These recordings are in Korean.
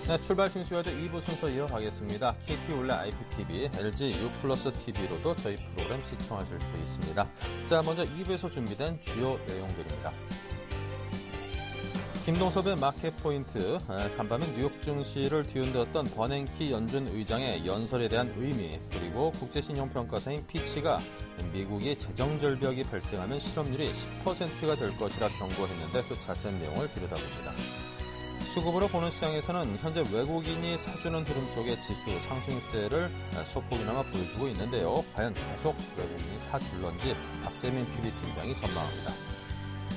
네, 출발 신수와도 2부 순서 이어가겠습니다. KT 올레 IPTV, LG U+ TV로도 저희 프로그램 시청하실 수 있습니다. 자, 먼저 2부에서 준비된 주요 내용들입니다. 김동섭의 마켓 포인트, 간밤에 뉴욕 증시를 뒤흔들었던 버냉키 연준 의장의 연설에 대한 의미, 그리고 국제신용평가사인 피치가 미국이 재정절벽이 발생하면 실업률이 10%가 될 것이라 경고했는데 그 자세한 내용을 들여다봅니다. 수급으로 보는 시장에서는 현재 외국인이 사주는 흐름 속에 지수 상승세를 소폭이나마 보여주고 있는데요. 과연 계속 외국인이 사줄런지 박재민 PB팀장이 전망합니다.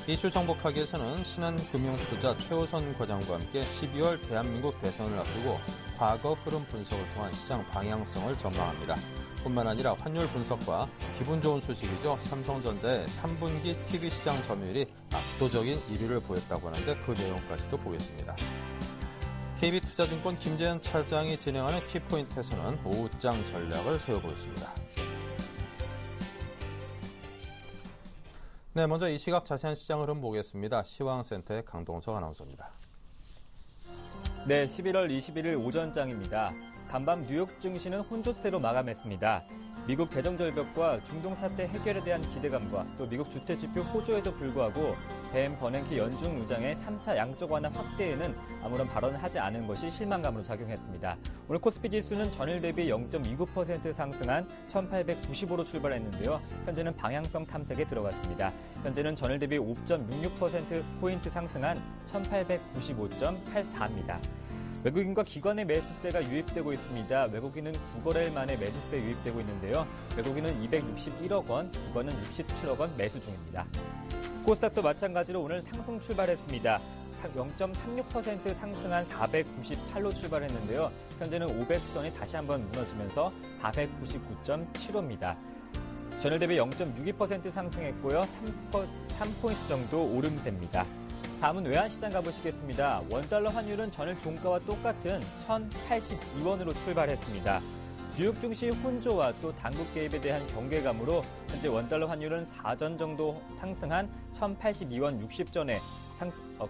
이슈 정복하기에서는 신한금융투자 최호선 과장과 함께 12월 대한민국 대선을 앞두고 과거 흐름 분석을 통한 시장 방향성을 전망합니다. 뿐만 아니라 환율 분석과 기분 좋은 소식이죠. 삼성전자의 3분기 TV 시장 점유율이 압도적인 1위를 보였다고 하는데 그 내용까지도 보겠습니다. KB투자증권 김재현 차장이 진행하는 키포인트에서는 오후장 전략을 세워보겠습니다. 네, 먼저 이 시각 자세한 시장 흐름 보겠습니다. 시황센터의 강동석 아나운서입니다. 네, 11월 21일 오전장입니다. 간밤 뉴욕 증시는 혼조세로 마감했습니다. 미국 재정절벽과 중동 사태 해결에 대한 기대감과 또 미국 주택지표 호조에도 불구하고 벤 버냉키 연준 의장의 3차 양적 완화 확대에는 아무런 발언을 하지 않은 것이 실망감으로 작용했습니다. 오늘 코스피 지수는 전일 대비 0.29% 상승한 1895로 출발했는데요. 현재는 방향성 탐색에 들어갔습니다. 현재는 전일 대비 5.66%포인트 상승한 1895.84입니다. 외국인과 기관의 매수세가 유입되고 있습니다. 외국인은 9거래일 만에 매수세 유입되고 있는데요. 외국인은 261억 원, 기관은 67억 원 매수 중입니다. 코스닥도 마찬가지로 오늘 상승 출발했습니다. 0.36% 상승한 498로 출발했는데요. 현재는 500선이 다시 한번 무너지면서 499.75입니다. 전일 대비 0.62% 상승했고요. 3포인트 정도 오름세입니다. 다음은 외환시장 가보시겠습니다. 원달러 환율은 전일 종가와 똑같은 1,082원으로 출발했습니다. 뉴욕 증시 혼조와 또 당국 개입에 대한 경계감으로 현재 원달러 환율은 4전 정도 상승한 1,082원 60전에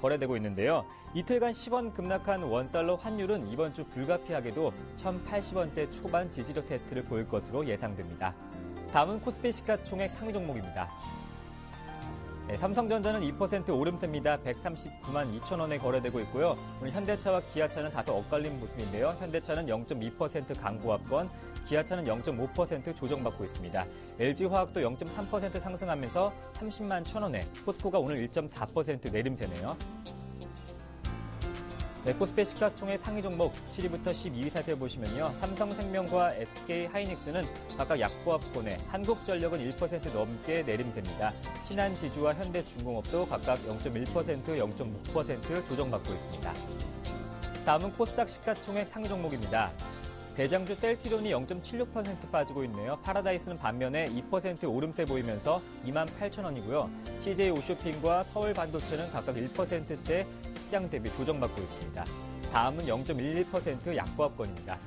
거래되고 있는데요. 이틀간 10원 급락한 원달러 환율은 이번 주 불가피하게도 1,080원대 초반 지지력 테스트를 보일 것으로 예상됩니다. 다음은 코스피 시가총액 상위 종목입니다. 네, 삼성전자는 2% 오름세입니다. 139만 2천 원에 거래되고 있고요. 오늘 현대차와 기아차는 다소 엇갈린 모습인데요. 현대차는 0.2% 강보합권, 기아차는 0.5% 조정받고 있습니다. LG화학도 0.3% 상승하면서 30만 1천 원에, 포스코가 오늘 1.4% 내림세네요. 네, 코스피 시가총액 상위 종목 7위부터 12위 살펴보시면요. 삼성생명과 SK하이닉스는 각각 약보합권에, 한국전력은 1% 넘게 내림세입니다. 신한지주와 현대중공업도 각각 0.1%, 0.6% 조정받고 있습니다. 다음은 코스닥 시가총액 상위 종목입니다. 대장주 셀트리온이 0.76% 빠지고 있네요. 파라다이스는 반면에 2% 오름세 보이면서 28,000원이고요. CJ 오쇼핑과 서울반도체는 각각 1%대 시장 대비 조정받고 있습니다. 다음은 0.11% 약보합권입니다.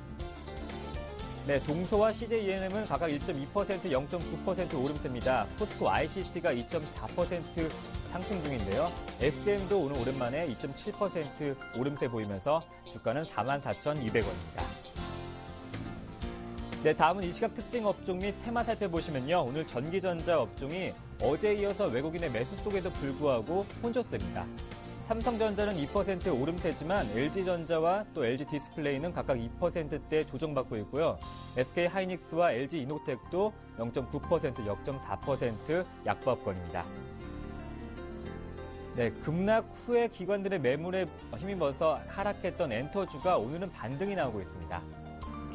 네, 동서와 CJENM은 각각 1.2%, 0.9% 오름세입니다. 포스코 ICT가 2.4% 상승 중인데요. SM도 오늘 오랜만에 2.7% 오름세 보이면서 주가는 44,200원입니다. 네, 다음은 이 시각 특징 업종 및 테마 살펴보시면요. 오늘 전기전자 업종이 어제에 이어서 외국인의 매수 속에도 불구하고 혼조세입니다. 삼성전자는 2% 오름세지만 LG전자와 또 LG디스플레이는 각각 2%대 조정받고 있고요. SK하이닉스와 LG이노텍도 0.9%, 0.4% 약보합권입니다. 네, 급락 후에 기관들의 매물에 힘입어서 하락했던 엔터주가 오늘은 반등이 나오고 있습니다.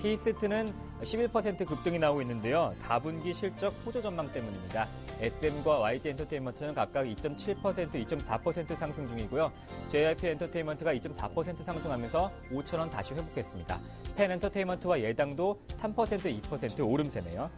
K세트는 11% 급등이 나오고 있는데요. 4분기 실적 호조 전망 때문입니다. SM과 YG엔터테인먼트는 각각 2.7%, 2.4% 상승 중이고요. JYP 엔터테인먼트가 2.4% 상승하면서 5,000원 다시 회복했습니다. 펜엔터테인먼트와 예당도 3%, 2% 오름세네요.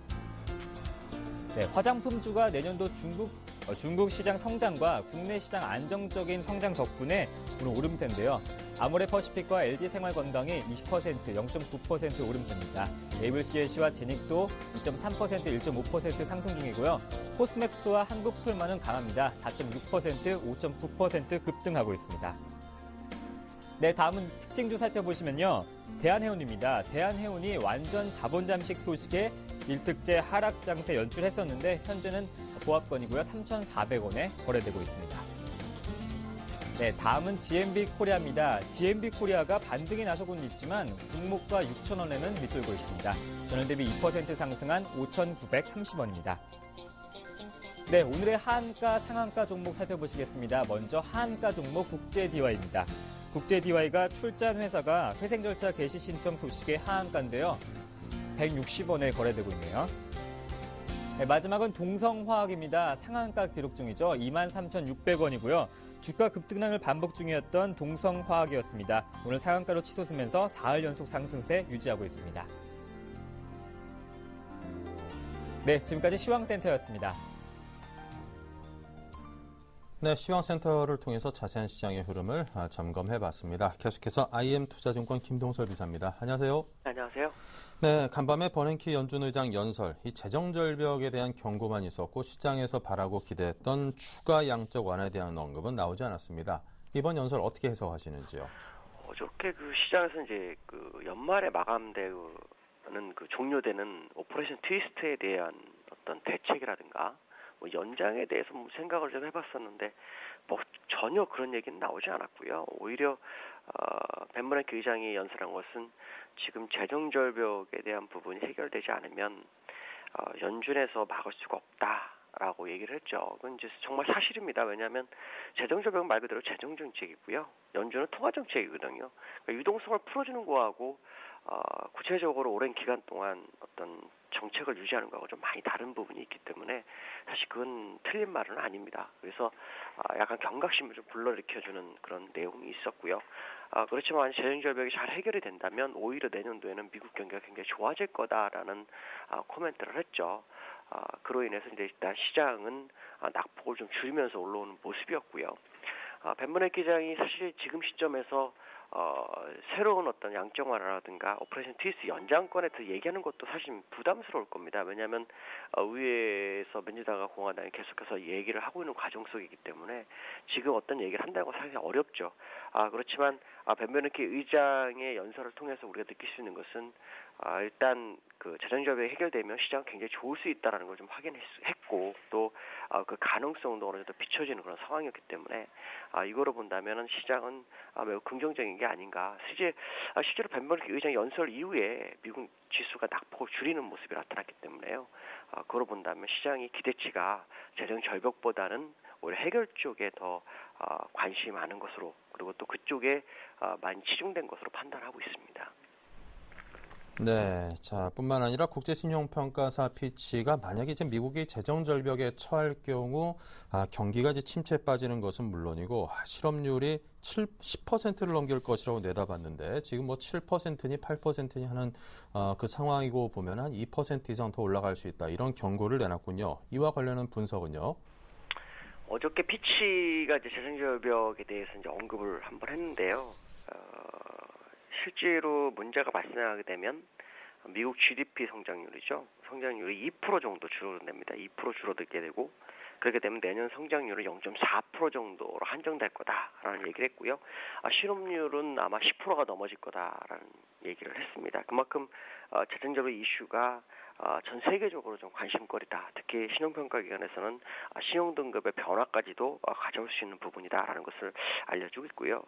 네, 화장품주가 내년도 중국 시장 성장과 국내 시장 안정적인 성장 덕분에 오늘 오름세인데요. 아모레퍼시픽과 LG생활건강이 2%, 0.9% 오름세입니다. A블CLC와 제닉도 2.3%, 1.5% 상승 중이고요. 코스맥스와 한국풀만은 강합니다. 4.6%, 5.9% 급등하고 있습니다. 네, 다음은 특징 좀 살펴보시면요. 대한해운입니다. 대한해운이 완전 자본 잠식 소식에 1특제 하락 장세 연출했었는데 현재는 보합권이고요. 3,400원에 거래되고 있습니다. 네, 다음은 GMB 코리아입니다. GMB 코리아가 반등이 나서고는 있지만 종목가 6,000원에는 밑돌고 있습니다. 전일 대비 2% 상승한 5,930원입니다. 네, 오늘의 하한가, 상한가 종목 살펴보시겠습니다. 먼저 하한가 종목 국제DY입니다. 국제DY가 출자한 회사가 회생 절차 개시 신청 소식의 하한가인데요. 160원에 거래되고 있네요. 네, 마지막은 동성화학입니다. 상한가 기록 중이죠. 23,600원이고요. 주가 급등락을 반복 중이었던 동성화학이었습니다. 오늘 상한가로 치솟으면서 4일 연속 상승세 유지하고 있습니다. 네, 지금까지 시황센터였습니다. 네, 시황센터를 통해서 자세한 시장의 흐름을 점검해봤습니다. 계속해서 IM투자증권 김동설 비사입니다. 안녕하세요. 안녕하세요. 네, 간밤에 버냉키 연준 의장 연설, 이 재정 절벽에 대한 경고만 있었고 시장에서 바라고 기대했던 추가 양적 완화에 대한 언급은 나오지 않았습니다. 이번 연설 어떻게 해석하시는지요? 어저께 시장에서 이제 연말에 마감되는 종료되는 오퍼레이션 트위스트에 대한 어떤 대책이라든가 연장에 대해서 생각을 좀 해봤었는데 전혀 그런 얘기는 나오지 않았고요. 오히려 벤버냉키 의장이 연설한 것은 지금 재정 절벽에 대한 부분이 해결되지 않으면 연준에서 막을 수가 없다라고 얘기를 했죠. 그건 이제 정말 사실입니다. 왜냐하면 재정 절벽은 말 그대로 재정 정책이고요. 연준은 통화 정책이거든요. 그러니까 유동성을 풀어주는 거하고 구체적으로 오랜 기간 동안 어떤 정책을 유지하는 거하고 좀 많이 다른 부분이 있기 때문에 사실 그건 틀린 말은 아닙니다. 그래서 약간 경각심을 좀 불러일으켜주는 그런 내용이 있었고요. 그렇지만 재정 절벽이 잘 해결이 된다면 오히려 내년도에는 미국 경기가 굉장히 좋아질 거다라는 코멘트를 했죠. 그로 인해서 이제 일단 시장은 낙폭을 좀 줄이면서 올라오는 모습이었고요. 벤버냉키 기장이 사실 지금 시점에서 새로운 어떤 양적 완화라든가 오퍼레이션 트위스트 연장권에 더 얘기하는 것도 사실 부담스러울 겁니다. 왜냐하면 의회에서 민주당과 공화당이 계속해서 얘기를 하고 있는 과정 속이기 때문에 지금 어떤 얘기를 한다는 건 사실 어렵죠. 그렇지만 벤버냉키 의장의 연설을 통해서 우리가 느낄 수 있는 것은 일단 재정 절벽이 해결되면 시장은 굉장히 좋을 수 있다는 걸 좀 확인했고 또 그 가능성도 어느 정도 비춰지는 그런 상황이었기 때문에 이거로 본다면은 시장은 매우 긍정적인 게 아닌가. 실제로 벤버냉키 의장 연설 이후에 미국 지수가 낙폭을 줄이는 모습이 나타났기 때문에요. 그거로 본다면 시장이 기대치가 재정 절벽보다는 오히려 해결 쪽에 더 관심이 많은 것으로 그리고 또 그쪽에 많이 치중된 것으로 판단하고 있습니다. 네, 자, 뿐만 아니라 국제신용평가사 피치가 만약에 이제 미국이 재정 절벽에 처할 경우 경기가 이제 침체에 빠지는 것은 물론이고 실업률이 10%를 넘길 것이라고 내다봤는데 지금 7%니 8%니 하는 그 상황이고 보면 한 2% 이상 더 올라갈 수 있다 이런 경고를 내놨군요. 이와 관련한 분석은요? 어저께 피치가 이제 재정 절벽에 대해서 이제 언급을 한번 했는데요. 실제로 문제가 발생하게 되면 미국 GDP 성장률이죠. 성장률이 2% 정도 줄어듭니다. 2% 줄어들게 되고 그렇게 되면 내년 성장률은 0.4% 정도로 한정될 거다라는 얘기를 했고요. 실업률은 아마 10%가 넘어질 거다라는 얘기를 했습니다. 그만큼 재정 절벽 이슈가 전 세계적으로 좀 관심거리다. 특히 신용평가기관에서는 신용등급의 변화까지도 가져올 수 있는 부분이다라는 것을 알려주고 있고요.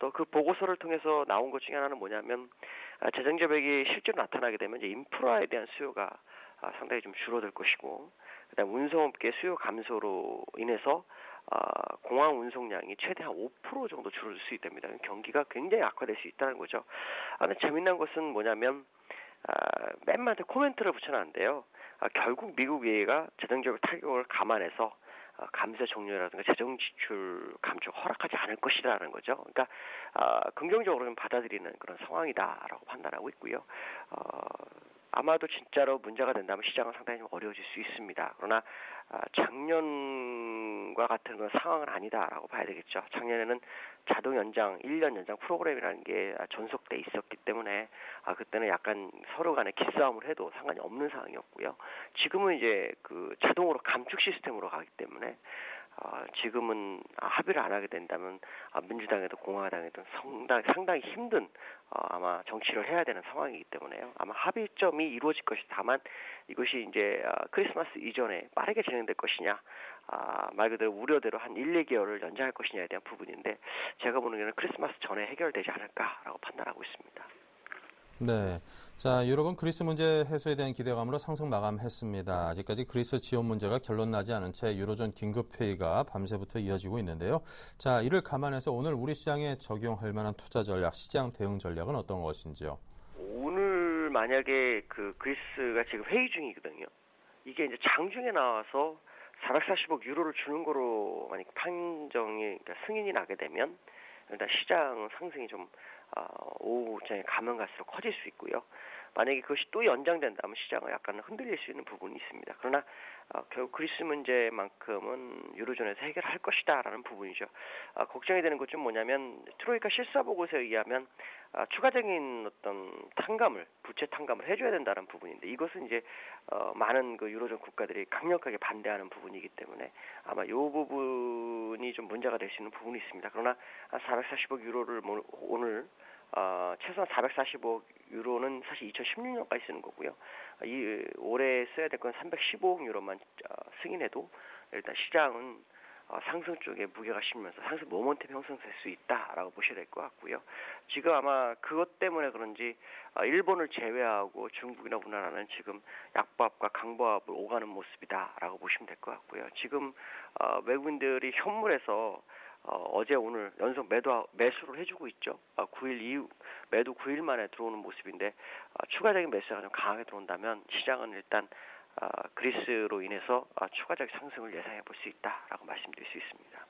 또 그 보고서를 통해서 나온 것 중에 하나는 뭐냐면 재정 절벽이 실제로 나타나게 되면 이제 인프라에 대한 수요가 상당히 좀 줄어들 것이고 그다음 운송업계 수요 감소로 인해서 공항 운송량이 최대 한 5% 정도 줄어들 수 있답니다. 경기가 굉장히 악화될 수 있다는 거죠. 근데 재미난 것은 뭐냐면 맨 마지막에 코멘트를 붙여놨는데요. 결국 미국 예가 재정적 타격을 감안해서 감세 종료라든가 재정 지출 감축 허락하지 않을 것이라는 거죠. 그러니까 긍정적으로 좀 받아들이는 그런 상황이다라고 판단하고 있고요. 아마도 진짜로 문제가 된다면 시장은 상당히 좀 어려워질 수 있습니다. 그러나 작년과 같은 그런 상황은 아니다라고 봐야 되겠죠. 작년에는 자동 연장, 1년 연장 프로그램이라는 게 존속돼 있었기 때문에 그때는 약간 서로 간에 기싸움을 해도 상관이 없는 상황이었고요. 지금은 이제 자동으로 감축 시스템으로 가기 때문에 지금은 합의를 안 하게 된다면 민주당에도 공화당에도 상당히 힘든 아마 정치를 해야 되는 상황이기 때문에요. 아마 합의점이 이루어질 것이 다만 이것이 이제 크리스마스 이전에 빠르게 진행될 것이냐, 말 그대로 우려대로 한 1, 2개월을 연장할 것이냐에 대한 부분인데 제가 보는 게는 크리스마스 전에 해결되지 않을까라고 판단하고 있습니다. 네. 자, 유럽은 그리스 문제 해소에 대한 기대감으로 상승 마감했습니다. 아직까지 그리스 지원 문제가 결론 나지 않은 채 유로존 긴급회의가 밤새부터 이어지고 있는데요. 자, 이를 감안해서 오늘 우리 시장에 적용할 만한 투자 전략, 시장 대응 전략은 어떤 것인지요? 오늘 만약에 그리스가 지금 회의 중이거든요. 이게 이제 장중에 나와서 440억 유로를 주는 거로 만약 판정이, 그러니까 승인이 나게 되면 일단 시장 상승이 좀 오후에 가면 갈수록 커질 수 있고요. 만약에 그것이 또 연장된다면 시장은 약간 흔들릴 수 있는 부분이 있습니다. 그러나 결국 그리스 문제만큼은 유로존에서 해결할 것이다라는 부분이죠. 걱정이 되는 것 좀 뭐냐면 트로이카 실사 보고서에 의하면 추가적인 어떤 부채 탕감을 해줘야 된다는 부분인데 이것은 이제 많은 그 유로존 국가들이 강력하게 반대하는 부분이기 때문에 아마 이 부분이 좀 문제가 될 수 있는 부분이 있습니다. 그러나 440억 유로를 오늘 최소한 445억 유로는 사실 2016년까지 쓰는 거고요. 올해 써야 될 건 315억 유로만 승인해도 일단 시장은 상승 쪽에 무게가 실리면서 상승 모멘텀 형성될 수 있다라고 보셔야 될 것 같고요. 지금 아마 그것 때문에 그런지 일본을 제외하고 중국이나 우리나라는 지금 약보합과 강보합을 오가는 모습이다라고 보시면 될 것 같고요. 지금 외국인들이 현물에서 어제 오늘 연속 매수를 해주고 있죠. 9일 이후 매도 9일 만에 들어오는 모습인데 추가적인 매수가 좀 강하게 들어온다면 시장은 일단 그리스로 인해서 추가적 상승을 예상해 볼 수 있다라고 말씀드릴 수 있습니다.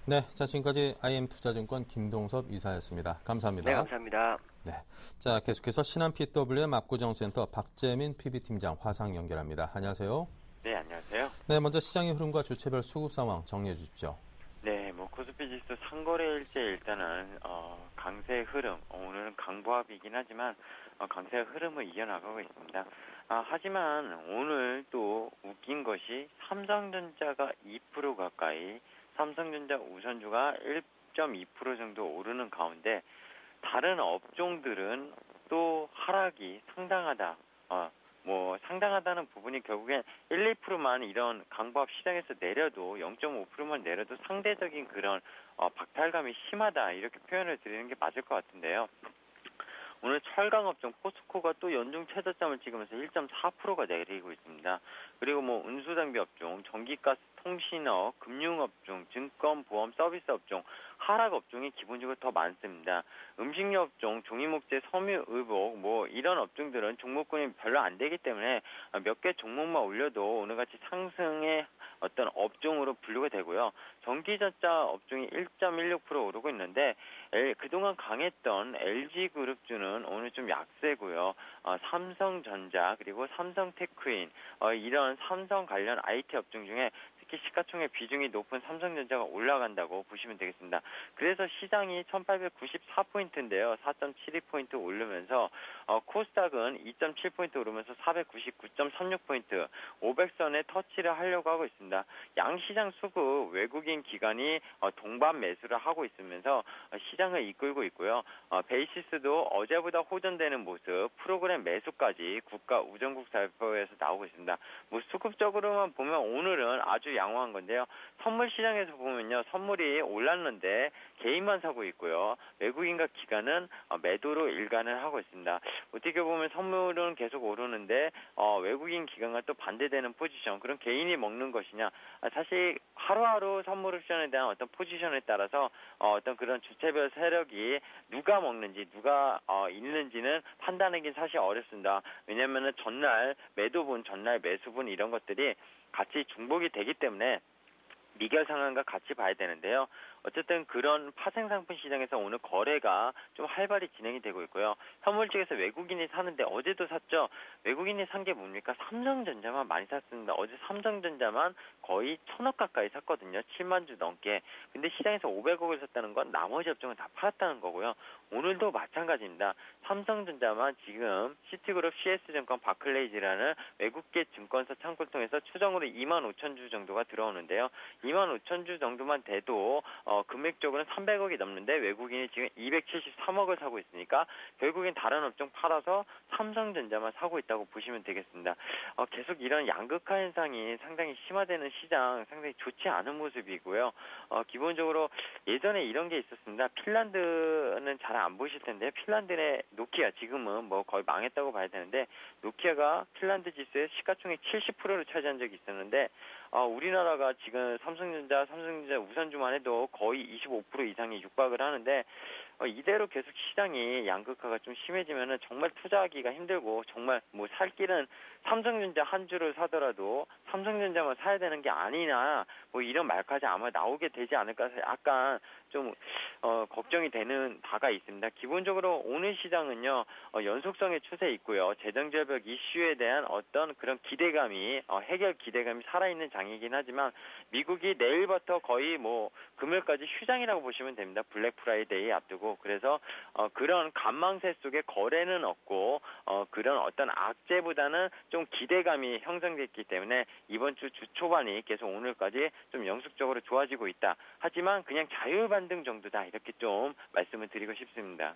네, 자 지금까지 IM투자증권 김동섭 이사였습니다. 감사합니다. 네, 감사합니다. 네, 자 계속해서 신한 PWM 압구정센터 박재민 PB팀장 화상 연결합니다. 안녕하세요. 네, 안녕하세요. 네, 먼저 시장의 흐름과 주체별 수급 상황 정리해 주십시오. 네, 코스피 지수 상거래일째 일단은 강세의 흐름, 오늘은 강보합이긴 하지만 강세의 흐름을 이어나가고 있습니다. 하지만 오늘 또 웃긴 것이 삼성전자가 2% 가까이, 삼성전자 우선주가 1.2% 정도 오르는 가운데 다른 업종들은 또 하락이 상당하다. 상당하다는 부분이 결국엔 1, 2%만 이런 강보합 시장에서 내려도 0.5%만 내려도 상대적인 그런 박탈감이 심하다 이렇게 표현을 드리는 게 맞을 것 같은데요. 오늘 철강업종 포스코가 또 연중 최저점을 찍으면서 1.4%가 내리고 있습니다. 그리고 운수장비 업종, 전기가스, 통신업, 금융업종, 증권, 보험, 서비스 업종, 하락 업종이 기본적으로 더 많습니다. 음식료 업종, 종이목재, 섬유, 의복 이런 업종들은 종목군이 별로 안 되기 때문에 몇 개 종목만 올려도 오늘같이 상승의 어떤 업종으로 분류가 되고요. 전기전자 업종이 1.16% 오르고 있는데 그동안 강했던 LG그룹주는 오늘 좀 약세고요. 삼성전자 그리고 삼성테크인 이런 삼성 관련 IT 업종 중에 특히 시가총액 비중이 높은 삼성전자가 올라간다고 보시면 되겠습니다. 그래서 시장이 1894포인트인데요. 4.72포인트 오르면서 코스닥은 2.7포인트 오르면서 499.36포인트 500선에 터치를 하려고 하고 있습니다. 양시장 수급 외국인 기관이 동반 매수를 하고 있으면서 시장을 이끌고 있고요. 베이시스도 어제보다 호전되는 모습, 프로그램 매수까지 국가 우정국 발표에서 나오고 있습니다. 수급적으로만 보면 오늘은 아주 양호한 건데요. 선물 시장에서 보면요. 선물이 올랐는데 개인만 사고 있고요. 외국인과 기관은 매도로 일관을 하고 있습니다. 어떻게 보면 선물은 계속 오르는데 외국인 기관과 또 반대되는 포지션, 그런 개인이 먹는 것이냐. 사실 하루하루 선물 옵션에 대한 어떤 포지션에 따라서 어떤 그런 주체별 세력이 누가 먹는지 누가 있는지는 판단하기 사실 어렵습니다. 왜냐하면 전날 매도분, 전날 매수분 이런 것들이 같이 중복이 되기 때문에 미결 상황과 같이 봐야 되는데요. 어쨌든 그런 파생상품 시장에서 오늘 거래가 좀 활발히 진행이 되고 있고요. 현물 쪽에서 외국인이 사는데 어제도 샀죠. 외국인이 산 게 뭡니까? 삼성전자만 많이 샀습니다. 어제 삼성전자만 거의 1,000억 가까이 샀거든요. 7만 주 넘게. 근데 시장에서 500억을 샀다는 건 나머지 업종은 다 팔았다는 거고요. 오늘도 마찬가지입니다. 삼성전자만 지금 시티그룹 CS증권 바클레이즈라는 외국계 증권사 창구를 통해서 추정으로 2만 5천 주 정도가 들어오는데요. 2만 5천 주 정도만 돼도 금액적으로는 300억이 넘는데 외국인이 지금 273억을 사고 있으니까 결국엔 다른 업종 팔아서 삼성전자만 사고 있다고 보시면 되겠습니다. 계속 이런 양극화 현상이 상당히 심화되는 시장, 상당히 좋지 않은 모습이고요. 기본적으로 예전에 이런 게 있었습니다. 핀란드는 잘 안 보실 텐데 핀란드의 노키아 지금은 뭐 거의 망했다고 봐야 되는데 노키아가 핀란드 지수의 시가총액 70%를 차지한 적이 있었는데 우리나라가 지금 삼성전자 우선주만 해도 거의 25% 이상이 육박을 하는데 이대로 계속 시장이 양극화가 좀 심해지면은 정말 투자하기가 힘들고 정말 뭐 살 길은 삼성전자 한 주를 사더라도 삼성전자만 사야 되는 게 아니냐 뭐 이런 말까지 아마 나오게 되지 않을까 해서 약간 좀 걱정이 되는 바가 있습니다. 기본적으로 오늘 시장은요 연속성의 추세 있고요. 재정절벽 이슈에 대한 어떤 그런 기대감이 해결 기대감이 살아있는 장이긴 하지만 미국이 내일부터 거의 뭐 금요일까지 휴장이라고 보시면 됩니다. 블랙 프라이데이 앞두고 그래서 그런 관망세 속에 거래는 없고 그런 어떤 악재보다는 좀 기대감이 형성됐기 때문에 이번 주 초반이 계속 오늘까지 좀 영속적으로 좋아지고 있다. 하지만 그냥 자율반등 정도다 이렇게 좀 말씀을 드리고 싶습니다.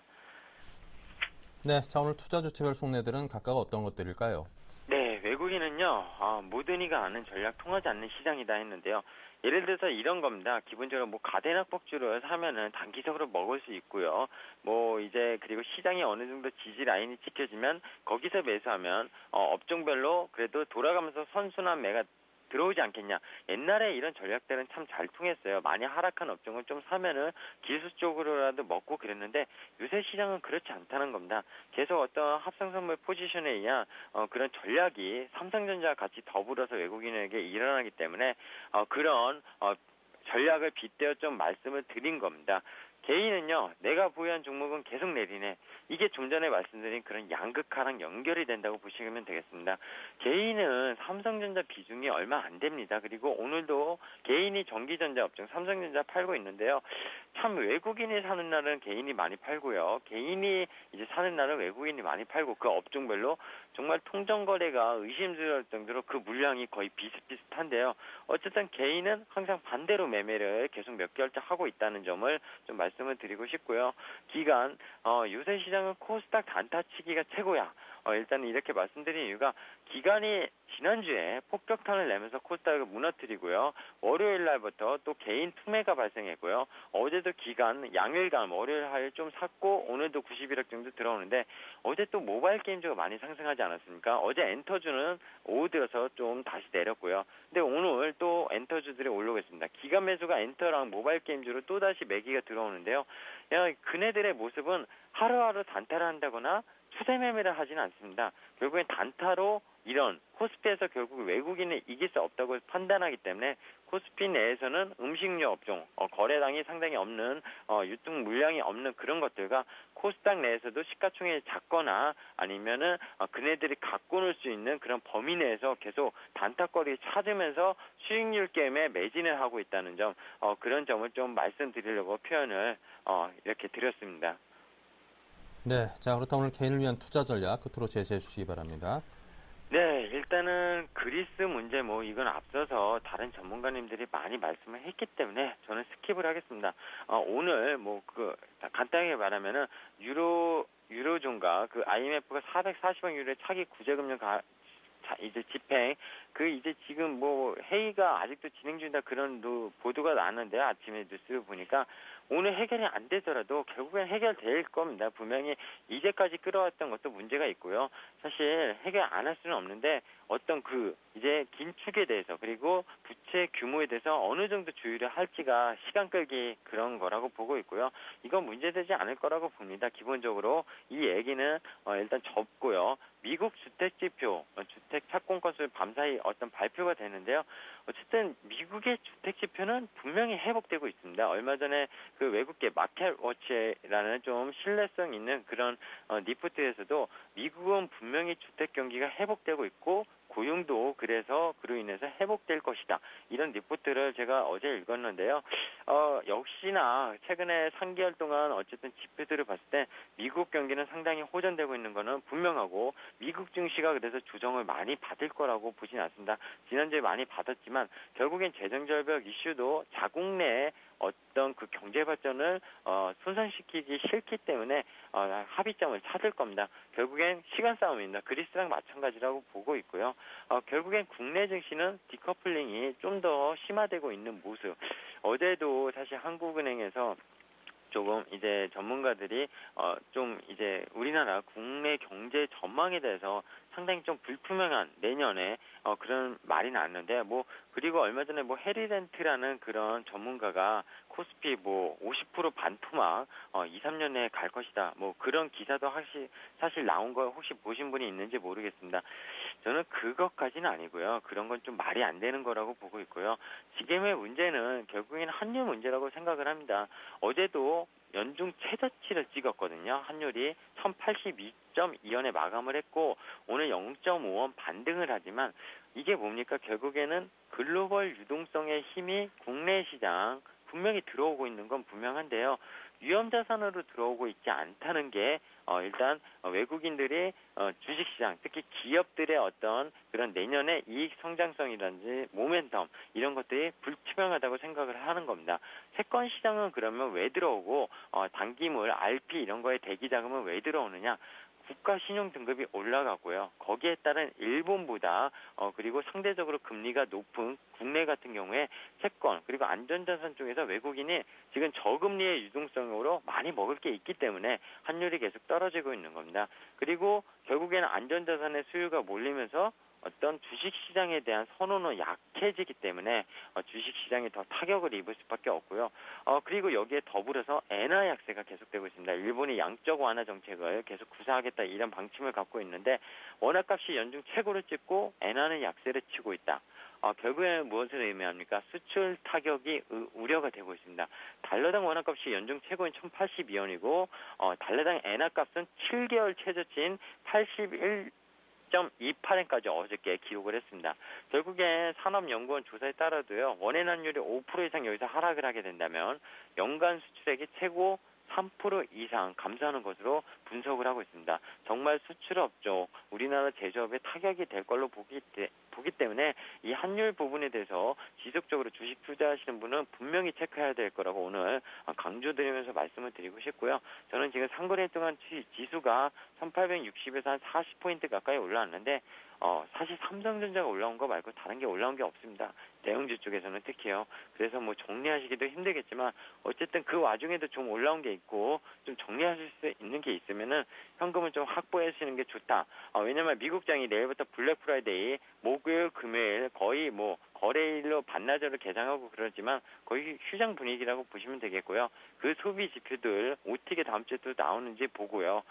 네, 자 오늘 투자 주체별 속내들은 각각 어떤 것들일까요? 네, 외국인은요 모든 이가 아는 전략 통하지 않는 시장이다 했는데요. 예를 들어서 이런 겁니다. 기본적으로 뭐 가대낙폭주를 사면은 단기적으로 먹을 수 있고요. 뭐 이제 그리고 시장이 어느 정도 지지 라인이 지켜지면 거기서 매수하면 업종별로 그래도 돌아가면서 선순환 매가 들어오지 않겠냐. 옛날에 이런 전략들은 참 잘 통했어요. 많이 하락한 업종을 좀 사면은 기술적으로라도 먹고 그랬는데 요새 시장은 그렇지 않다는 겁니다. 계속 어떤 합성선물 포지션에 의한 그런 전략이 삼성전자와 같이 더불어서 외국인에게 일어나기 때문에 그런 전략을 빗대어 좀 말씀을 드린 겁니다. 개인은요, 내가 보유한 종목은 계속 내리네. 이게 좀 전에 말씀드린 그런 양극화랑 연결이 된다고 보시면 되겠습니다. 개인은 삼성전자 비중이 얼마 안 됩니다. 그리고 오늘도 개인이 전기전자 업종 삼성전자 팔고 있는데요. 참 외국인이 사는 날은 개인이 많이 팔고요. 개인이 이제 사는 날은 외국인이 많이 팔고 그 업종별로 정말 통정거래가 의심스러울 정도로 그 물량이 거의 비슷비슷한데요. 어쨌든 개인은 항상 반대로 매매를 계속 몇 개월째 하고 있다는 점을 좀 말씀을 드리고 싶고요. 기간 요새 시장은 코스닥 단타치기가 최고야. 일단 이렇게 말씀드린 이유가 기간이 지난주에 폭격탄을 내면서 코스닥을 무너뜨리고요. 월요일 날부터 또 개인 투매가 발생했고요. 어제도 기간 양일간 월요일 하일 좀 샀고 오늘도 91억 정도 들어오는데 어제 또 모바일 게임주가 많이 상승하지 않았습니까? 어제 엔터주는 오후 들어서 좀 다시 내렸고요. 근데 오늘 또 엔터주들이 올라오고 있습니다. 기간 매수가 엔터랑 모바일 게임주로 또 다시 매기가 들어오는데요. 그네들의 모습은 하루하루 단타를 한다거나 추세 매매를 하지는 않습니다. 결국엔 단타로 이런 코스피에서 결국 외국인을 이길 수 없다고 판단하기 때문에 코스피 내에서는 음식료 업종, 거래량이 상당히 없는 유통 물량이 없는 그런 것들과 코스닥 내에서도 시가총액이 작거나 아니면은 그네들이 갖고 놀 수 있는 그런 범위 내에서 계속 단타거리 찾으면서 수익률 게임에 매진을 하고 있다는 점, 그런 점을 좀 말씀드리려고 표현을 이렇게 드렸습니다. 네, 자 그렇다면 오늘 개인을 위한 투자 전략 끝으로 제시해 주시기 바랍니다. 네, 일단은 그리스 문제 뭐 이건 앞서서 다른 전문가님들이 많이 말씀을 했기 때문에 저는 스킵을 하겠습니다. 오늘 뭐 간단하게 말하면은 유로존과 그 IMF가 440억 유로의 차기 구제금융 이제 집행 이제 지금 뭐 회의가 아직도 진행 중이다 그런 보도가 나왔는데요. 아침에 뉴스를 보니까 오늘 해결이 안 되더라도 결국엔 해결될 겁니다. 분명히 이제까지 끌어왔던 것도 문제가 있고요. 사실 해결 안 할 수는 없는데 어떤 이제 긴축에 대해서 그리고 부채 규모에 대해서 어느 정도 조율을 할지가 시간 끌기 그런 거라고 보고 있고요. 이건 문제되지 않을 거라고 봅니다. 기본적으로 이 얘기는 일단 접고요. 미국 주택지표, 주택 착공 건수 밤사이 어떤 발표가 되는데요. 어쨌든 미국의 주택 지표는 분명히 회복되고 있습니다. 얼마 전에 그 외국계 마켓워치라는 좀 신뢰성 있는 그런 리포트에서도 미국은 분명히 주택 경기가 회복되고 있고 고용도 그래서 그로 인해서 회복될 것이다. 이런 리포트를 제가 어제 읽었는데요. 역시나 최근에 3개월 동안 어쨌든 지표들을 봤을 때 미국 경기는 상당히 호전되고 있는 것은 분명하고 미국 증시가 그래서 조정을 많이 받을 거라고 보진 않습니다. 지난주에 많이 받았지만 결국엔 재정절벽 이슈도 자국 내에 어떤 그 경제 발전을 손상시키기 싫기 때문에 합의점을 찾을 겁니다. 결국엔 시간 싸움입니다. 그리스랑 마찬가지라고 보고 있고요. 결국엔 국내 증시는 디커플링이 좀 더 심화되고 있는 모습. 어제도 사실 한국은행에서 조금 이제 전문가들이 좀 이제 우리나라 국내 경제 전망에 대해서 상당히 좀 불투명한 내년에 그런 말이 나왔는데 그리고 얼마 전에 해리렌트라는 그런 전문가가 코스피 50% 반토막 2, 3년 내에 갈 것이다. 그런 기사도 사실 나온 거 혹시 보신 분이 있는지 모르겠습니다. 저는 그것까지는 아니고요. 그런 건 좀 말이 안 되는 거라고 보고 있고요. 지금의 문제는 결국엔 환율 문제라고 생각을 합니다. 어제도 연중 최저치를 찍었거든요. 환율이 1082.2원에 마감을 했고 오늘 0.5원 반등을 하지만 이게 뭡니까? 결국에는 글로벌 유동성의 힘이 국내 시장 분명히 들어오고 있는 건 분명한데요. 위험자산으로 들어오고 있지 않다는 게 일단 외국인들이 주식시장 특히 기업들의 어떤 그런 내년의 이익 성장성이라든지 모멘텀 이런 것들이 불투명하다고 생각을 하는 겁니다. 채권 시장은 그러면 왜 들어오고 단기물, RP 이런 거에 대기 자금은 왜 들어오느냐? 국가 신용 등급이 올라가고요. 거기에 따른 일본보다 그리고 상대적으로 금리가 높은 국내 같은 경우에 채권 그리고 안전자산 쪽에서 외국인이 지금 저금리의 유동성으로 많이 먹을 게 있기 때문에 환율이 계속 떨어지고 있는 겁니다. 그리고 결국에는 안전자산의 수요가 몰리면서 어떤 주식시장에 대한 선호는 약해지기 때문에 주식시장이 더 타격을 입을 수밖에 없고요. 그리고 여기에 더불어서 엔화 약세가 계속되고 있습니다. 일본이 양적 완화 정책을 계속 구사하겠다 이런 방침을 갖고 있는데 원화값이 연중 최고를 찍고 엔화는 약세를 치고 있다. 결국에는 무엇을 의미합니까? 수출 타격이 우려가 되고 있습니다. 달러당 원화값이 연중 최고인 1082원이고 달러당 엔화값은 7개월 최저치인 81.28엔까지 어저께 기록을 했습니다. 결국에 산업연구원 조사에 따라도요. 원외 환율이 5% 이상 여기서 하락을 하게 된다면 연간 수출액이 최고 3% 이상 감소하는 것으로 분석을 하고 있습니다. 정말 수출업종, 우리나라 제조업에 타격이 될 걸로 보기 때문에 이 환율 부분에 대해서 지속적으로 주식 투자하시는 분은 분명히 체크해야 될 거라고 오늘 강조드리면서 말씀을 드리고 싶고요. 저는 지금 상거래 동안 지수가 1860에서 한 40포인트 가까이 올라왔는데 사실 삼성전자가 올라온 거 말고 다른 게 올라온 게 없습니다. 대형주 쪽에서는 특히요. 그래서 정리하시기도 힘들겠지만 어쨌든 그 와중에도 좀 올라온 게 있고 좀 정리하실 수 있는 게 있으면은 현금을 좀 확보하시는 게 좋다. 왜냐면 미국장이 내일부터 블랙 프라이데이 목요일 금요일 거의 거래일로 반나절을 개장하고 그러지만 거의 휴장 분위기라고 보시면 되겠고요. 그 소비 지표들 어떻게 다음 주에 또 나오는지 보고요.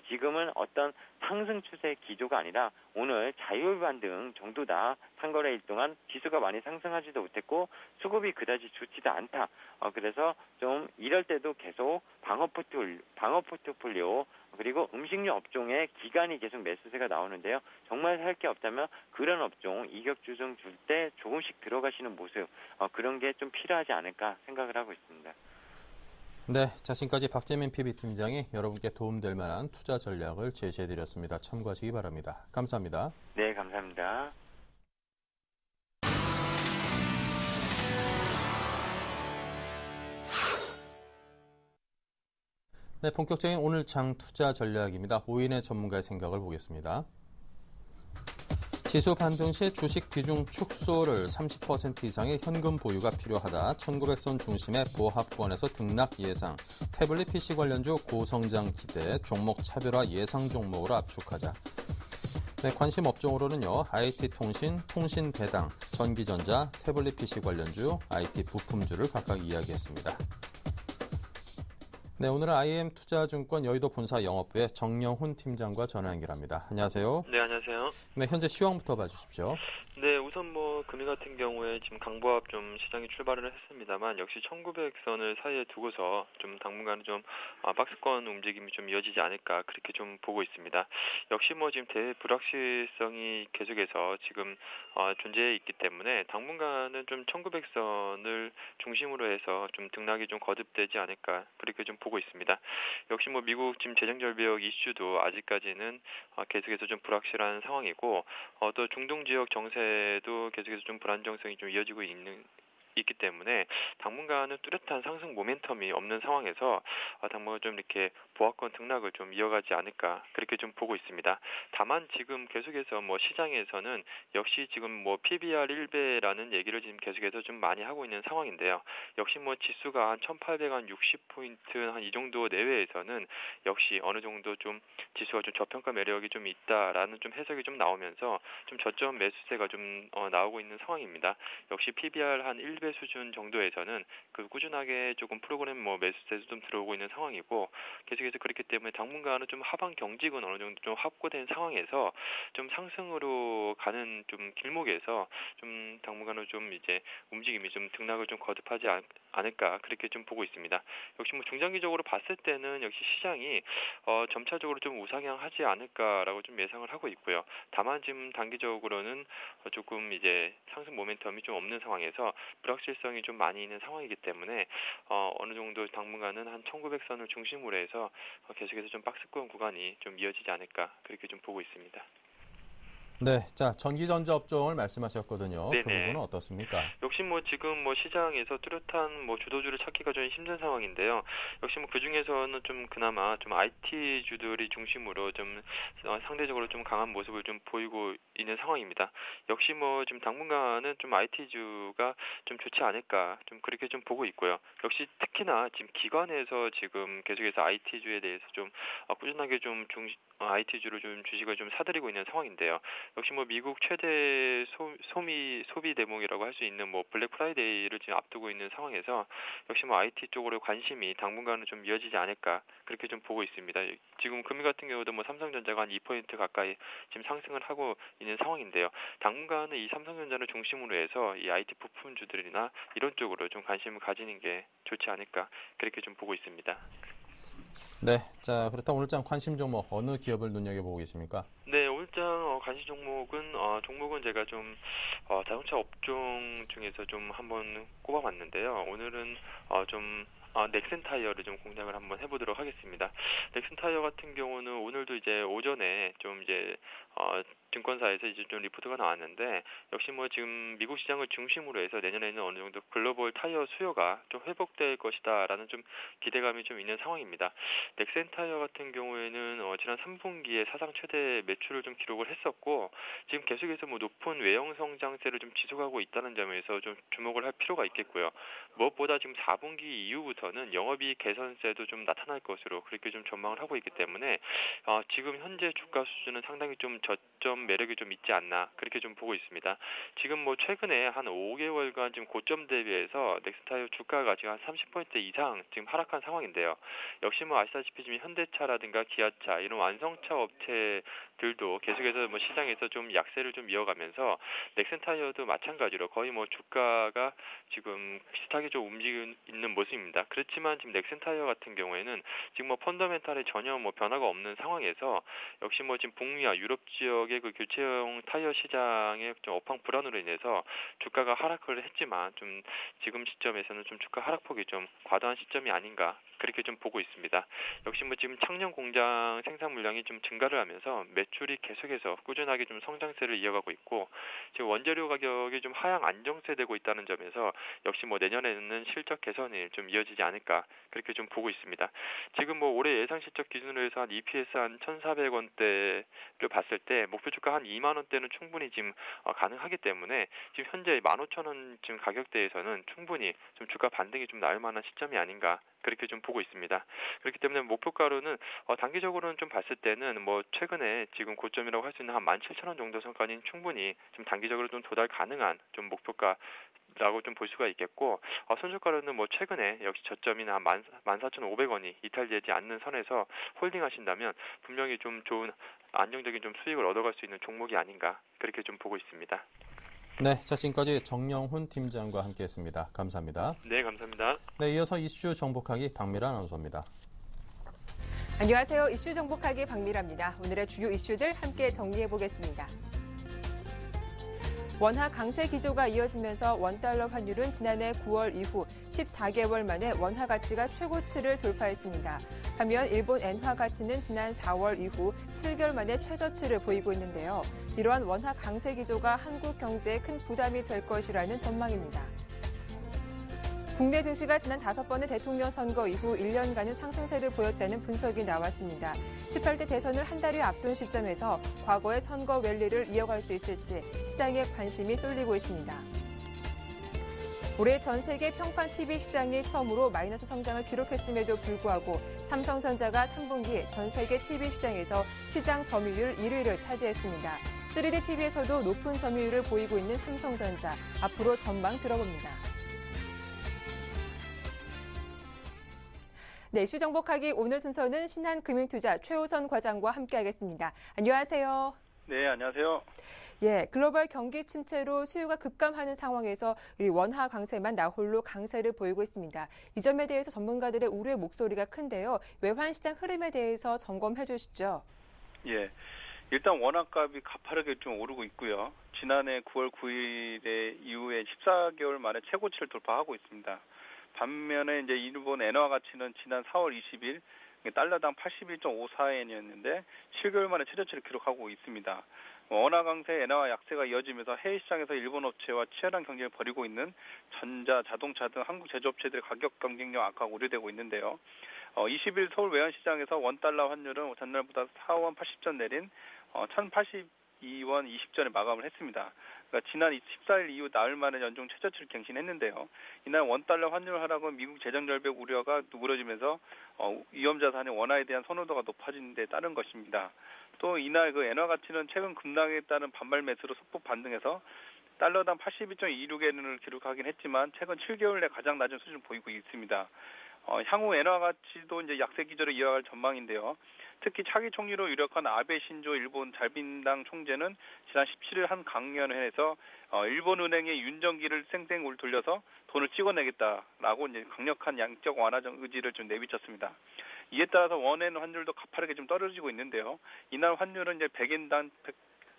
지금은 어떤 상승 추세의 기조가 아니라 오늘 자율 반등 정도다. 상거래일 동안 지수가 많이 상승하지도 못했고 수급이 그다지 좋지도 않다. 그래서 좀 이럴 때도 계속 방어 포트폴리오 그리고 음식료 업종의 기간이 계속 매수세가 나오는데요. 정말 살 게 없다면 그런 업종 이격 조정 줄 때 조금씩 들어가시는 모습 그런 게 좀 필요하지 않을까 생각을 하고 있습니다. 네, 지금까지 박재민 PB팀장이 여러분께 도움될 만한 투자 전략을 제시해드렸습니다. 참고하시기 바랍니다. 감사합니다. 네, 감사합니다. 네, 본격적인 오늘 장 투자 전략입니다. 5인의 전문가의 생각을 보겠습니다. 지수 반등 시 주식 비중 축소를 30% 이상의 현금 보유가 필요하다. 1900선 중심의 보합권에서 등락 예상. 태블릿 PC 관련주 고성장 기대. 종목 차별화 예상 종목으로 압축하자. 네, 관심 업종으로는요. IT 통신, 통신 배당, 전기전자, 태블릿 PC 관련주, IT 부품주를 각각 이야기했습니다. 네, 오늘은 IM투자증권 여의도 본사 영업부의 정영훈 팀장과 전화 연결합니다. 안녕하세요. 네, 안녕하세요. 네, 현재 시황부터 봐주십시오. 네, 우선 뭐 금일 같은 경우에 지금 강보합 좀 시장이 출발을 했습니다만 역시 1900선을 사이에 두고서 좀 당분간은 좀 박스권 움직임이 좀 이어지지 않을까 그렇게 좀 보고 있습니다. 역시 뭐 지금 대불확실성이 계속해서 지금 존재해 있기 때문에 당분간은 좀 1900선을 중심으로 해서 좀 등락이 좀 거듭되지 않을까 그렇게 좀 보고 있습니다. 역시 뭐 미국 지금 재정절벽 이슈도 아직까지는 계속해서 좀 불확실한 상황이고 또 중동 지역 정세도 계속해서 좀 불안정성이 좀 이어지고 있기 때문에 당분간은 뚜렷한 상승 모멘텀이 없는 상황에서 당분간 좀 이렇게 보합권 등락을 좀 이어가지 않을까 그렇게 좀 보고 있습니다. 다만 지금 계속해서 뭐 시장에서는 역시 지금 뭐 PBR 1배라는 얘기를 지금 계속해서 좀 많이 하고 있는 상황인데요. 역시 뭐 지수가 한 1860포인트 한 이 정도 내외에서는 역시 어느 정도 좀 지수가 좀 저평가 매력이 좀 있다라는 좀 해석이 좀 나오면서 좀 저점 매수세가 좀 나오고 있는 상황입니다. 역시 PBR 한 1배 수준 정도에서는 그 꾸준하게 조금 프로그램 뭐 매수세도 좀 들어오고 있는 상황이고 계속해서 그렇기 때문에 당분간은 좀 하방 경직은 어느 정도 좀 확보된 상황에서 좀 상승으로 가는 좀 길목에서 좀 당분간은 좀 이제 움직임이 좀 등락을 좀 거듭하지 않을까 그렇게 좀 보고 있습니다. 역시 뭐 중장기적으로 봤을 때는 역시 시장이 점차적으로 좀 우상향하지 않을까라고 좀 예상을 하고 있고요. 다만 지금 단기적으로는 조금 이제 상승 모멘텀이 좀 없는 상황에서 불확실성이 좀 많이 있는 상황이기 때문에 어느 정도 당분간은 한 1900선을 중심으로 해서 계속해서 좀 박스권 구간이 좀 이어지지 않을까 그렇게 좀 보고 있습니다. 네, 자 전기전자 업종을 말씀하셨거든요. 그 네네. 부분은 어떻습니까? 역시 뭐 지금 뭐 시장에서 뚜렷한 뭐 주도주를 찾기가 좀 힘든 상황인데요. 역시 뭐 그 중에서는 좀 그나마 좀 IT 주들이 중심으로 좀 상대적으로 좀 강한 모습을 좀 보이고 있는 상황입니다. 역시 뭐 지금 당분간은 좀 IT 주가 좀 좋지 않을까 좀 그렇게 좀 보고 있고요. 역시 특히나 지금 기관에서 지금 계속해서 IT 주에 대해서 좀 꾸준하게 좀 IT 주를 좀 주식을 좀 사들이고 있는 상황인데요. 역시 뭐 미국 최대 소비 대목이라고 할 수 있는 뭐 블랙 프라이데이를 지금 앞두고 있는 상황에서 역시 뭐 IT 쪽으로 관심이 당분간은 좀 이어지지 않을까 그렇게 좀 보고 있습니다. 지금 금일 같은 경우도 뭐 삼성전자가 한 2% 가까이 지금 상승을 하고 있는 상황인데요. 당분간은 이 삼성전자를 중심으로 해서 이 IT 부품주들이나 이런 쪽으로 좀 관심을 가지는 게 좋지 않을까 그렇게 좀 보고 있습니다. 네, 자 그렇다면 오늘장 관심 종목 어느 기업을 눈여겨보고 계십니까? 네, 오늘장 관심 종목은 제가 좀 자동차 업종 중에서 좀 한번 꼽아봤는데요. 오늘은 좀 넥센 타이어를 좀 공략을 한번 해보도록 하겠습니다. 넥센 타이어 같은 경우는 오늘도 이제 오전에 좀 이제 증권사에서 이제 좀 리포트가 나왔는데 역시 뭐 지금 미국 시장을 중심으로 해서 내년에는 어느 정도 글로벌 타이어 수요가 좀 회복될 것이다라는 좀 기대감이 좀 있는 상황입니다. 넥센 타이어 같은 경우에는 지난 3분기에 사상 최대 매출을 좀 기록을 했었고 지금 계속해서 뭐 높은 외형 성장세를 좀 지속하고 있다는 점에서 좀 주목을 할 필요가 있겠고요. 무엇보다 지금 4분기 이후부터는 영업이익 개선세도 좀 나타날 것으로 그렇게 좀 전망을 하고 있기 때문에 지금 현재 주가 수준은 상당히 좀 저점 매력이 좀 있지 않나 그렇게 좀 보고 있습니다. 지금 뭐 최근에 한 5개월간 지금 고점 대비해서 넥센 타이어 주가가 지금 한 30% 이상 지금 하락한 상황인데요. 역시 뭐 아시다시피 지금 현대차라든가 기아차 이런 완성차 업체들도 계속해서 뭐 시장에서 좀 약세를 좀 이어가면서 넥센 타이어도 마찬가지로 거의 뭐 주가가 지금 비슷하게 좀 움직이고 있는 모습입니다. 그렇지만 지금 넥센 타이어 같은 경우에는 지금 뭐 펀더멘탈에 전혀 뭐 변화가 없는 상황에서 역시 뭐 지금 북미와 유럽 지역의 그 교체용 타이어 시장의 좀 업황 불안으로 인해서 주가가 하락을 했지만 좀 지금 시점에서는 좀 주가 하락폭이 좀 과도한 시점이 아닌가 그렇게 좀 보고 있습니다. 역시 뭐 지금 창녕 공장 생산 물량이 좀 증가를 하면서 매출이 계속해서 꾸준하게 좀 성장세를 이어가고 있고 지금 원재료 가격이 좀 하향 안정세되고 있다는 점에서 역시 뭐 내년에는 실적 개선이 좀 이어지지 않을까 그렇게 좀 보고 있습니다. 지금 뭐 올해 예상 실적 기준으로 해서 한 EPS 한 1,400원대를 봤을 때 목표 주가 한 2만 원대는 충분히 지금 가능하기 때문에 지금 현재 15,000원 지금 가격대에서는 충분히 좀 주가 반등이 좀 나올 만한 시점이 아닌가 그렇게 좀 보고 있습니다. 그렇기 때문에 목표가로는 단기적으로는 좀 봤을 때는 뭐 최근에 지금 고점이라고 할 수 있는 한 17,000원 정도 선까지는 충분히 좀 단기적으로 좀 도달 가능한 좀 목표가 라고 좀 볼 수가 있겠고 손절가로는 뭐 최근에 역시 저점이나 14,500원이 이탈되지 않는 선에서 홀딩하신다면 분명히 좀 좋은 안정적인 좀 수익을 얻어갈 수 있는 종목이 아닌가 그렇게 좀 보고 있습니다. 네, 자 지금까지 정영훈 팀장과 함께했습니다. 감사합니다. 네, 감사합니다. 네, 이어서 이슈 정복하기 박미라 아나운서입니다. 안녕하세요. 이슈 정복하기 박미라입니다. 오늘의 주요 이슈들 함께 정리해보겠습니다. 원화 강세 기조가 이어지면서 원달러 환율은 지난해 9월 이후 14개월 만에 원화 가치가 최고치를 돌파했습니다. 반면 일본 엔화 가치는 지난 4월 이후 7개월 만에 최저치를 보이고 있는데요. 이러한 원화 강세 기조가 한국 경제에 큰 부담이 될 것이라는 전망입니다. 국내 증시가 지난 5번의 대통령 선거 이후 1년간은 상승세를 보였다는 분석이 나왔습니다. 18대 대선을 한 달여 앞둔 시점에서 과거의 선거 랠리를 이어갈 수 있을지 시장에 관심이 쏠리고 있습니다. 올해 전 세계 평판 TV 시장이 처음으로 마이너스 성장을 기록했음에도 불구하고 삼성전자가 3분기 전 세계 TV 시장에서 시장 점유율 1위를 차지했습니다. 3D TV에서도 높은 점유율을 보이고 있는 삼성전자, 앞으로 전망 들어봅니다. 네, 이슈 정복하기 오늘 순서는 신한금융투자 최우선 과장과 함께하겠습니다. 안녕하세요. 네, 안녕하세요. 예, 글로벌 경기 침체로 수요가 급감하는 상황에서 이 원화 강세만 나홀로 강세를 보이고 있습니다. 이 점에 대해서 전문가들의 우려의 목소리가 큰데요. 외환 시장 흐름에 대해서 점검해 주시죠. 예, 일단 원화값이 가파르게 좀 오르고 있고요. 지난해 9월 9일에 이후에 14개월 만에 최고치를 돌파하고 있습니다. 반면에 이제 일본 엔화 가치는 지난 4월 20일 달러당 81.54엔이었는데 7개월 만에 최저치를 기록하고 있습니다. 원화 강세, 엔화 약세가 이어지면서 해외 시장에서 일본 업체와 치열한 경쟁을 벌이고 있는 전자, 자동차 등 한국 제조업체들의 가격 경쟁력 악화가 우려되고 있는데요. 20일 서울 외환시장에서 원달러 환율은 전날보다 4원 80전 내린 1082원 20전에 마감을 했습니다. 그러니까 지난 14일 이후 나흘 만에 연중 최저치를 갱신했는데요. 이날 원달러 환율 하락은 미국 재정 절벽 우려가 누그러지면서 위험 자산의 원화에 대한 선호도가 높아진 데 따른 것입니다. 또 이날 그 엔화 가치는 최근 급락에 따른 반발 매수로 소폭 반등해서 달러당 82.26엔을 기록하긴 했지만 최근 7개월 내 가장 낮은 수준을 보이고 있습니다. 향후 엔화 가치도 이제 약세 기조를 이어갈 전망인데요. 특히 차기 총리로 유력한 아베 신조 일본 자민당 총재는 지난 17일 한 강연회에서 일본 은행의 윤정기를 쌩쌩 돌려서 돈을 찍어내겠다라고 이제 강력한 양적 완화 의지를 좀 내비쳤습니다. 이에 따라서 원엔 환율도 가파르게 좀 떨어지고 있는데요. 이날 환율은 이제 100인당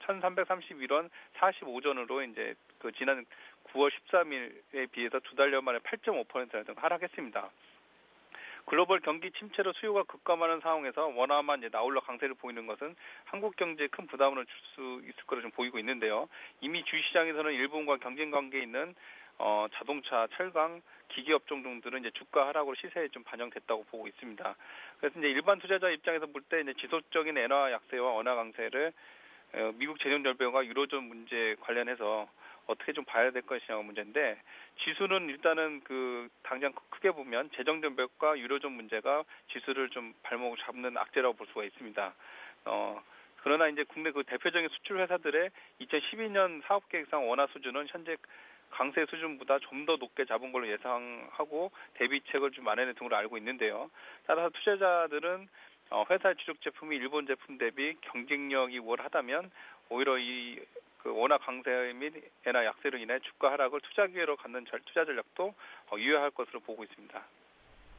1,331원 45전으로 이제 그 지난 9월 13일에 비해서 두 달여 만에 8.5% 하락했습니다. 글로벌 경기 침체로 수요가 급감하는 상황에서 원화만 이제 나홀로 강세를 보이는 것은 한국 경제에 큰 부담을 줄 수 있을 거로 좀 보이고 있는데요. 이미 주시장에서는 일본과 경쟁 관계에 있는 자동차, 철강, 기계업종 등들은 이제 주가 하락으로 시세에 좀 반영됐다고 보고 있습니다. 그래서 이제 일반 투자자 입장에서 볼 때 이제 지속적인 엔화 약세와 원화 강세를 미국 재정 절벽과 유로존 문제 관련해서 어떻게 좀 봐야 될 것이냐가 문제인데, 지수는 일단은 그 당장 크게 보면 재정 절벽과 유로존 문제가 지수를 좀 발목을 잡는 악재라고 볼 수가 있습니다. 그러나 이제 국내 그 대표적인 수출 회사들의 2012년 사업 계획상 원화 수준은 현재 강세 수준보다 좀 더 높게 잡은 걸로 예상하고 대비책을 좀 마련해 둔 걸로 알고 있는데요. 따라서 투자자들은 회사의 주력 제품이 일본 제품 대비 경쟁력이 우월하다면 오히려 이 그 원화 강세 및 엔화 약세로 인해 주가 하락을 투자 기회로 갖는 투자 전략도 유효할 것으로 보고 있습니다.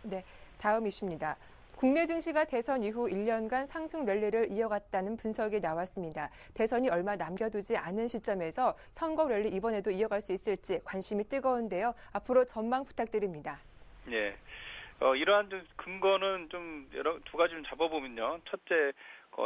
네, 다음 이슈입니다. 국내 증시가 대선 이후 1년간 상승 랠리를 이어갔다는 분석이 나왔습니다. 대선이 얼마 남겨두지 않은 시점에서 선거 랠리 이번에도 이어갈 수 있을지 관심이 뜨거운데요. 앞으로 전망 부탁드립니다. 네. 이러한 근거는 좀 두 가지를 잡아보면요. 첫째,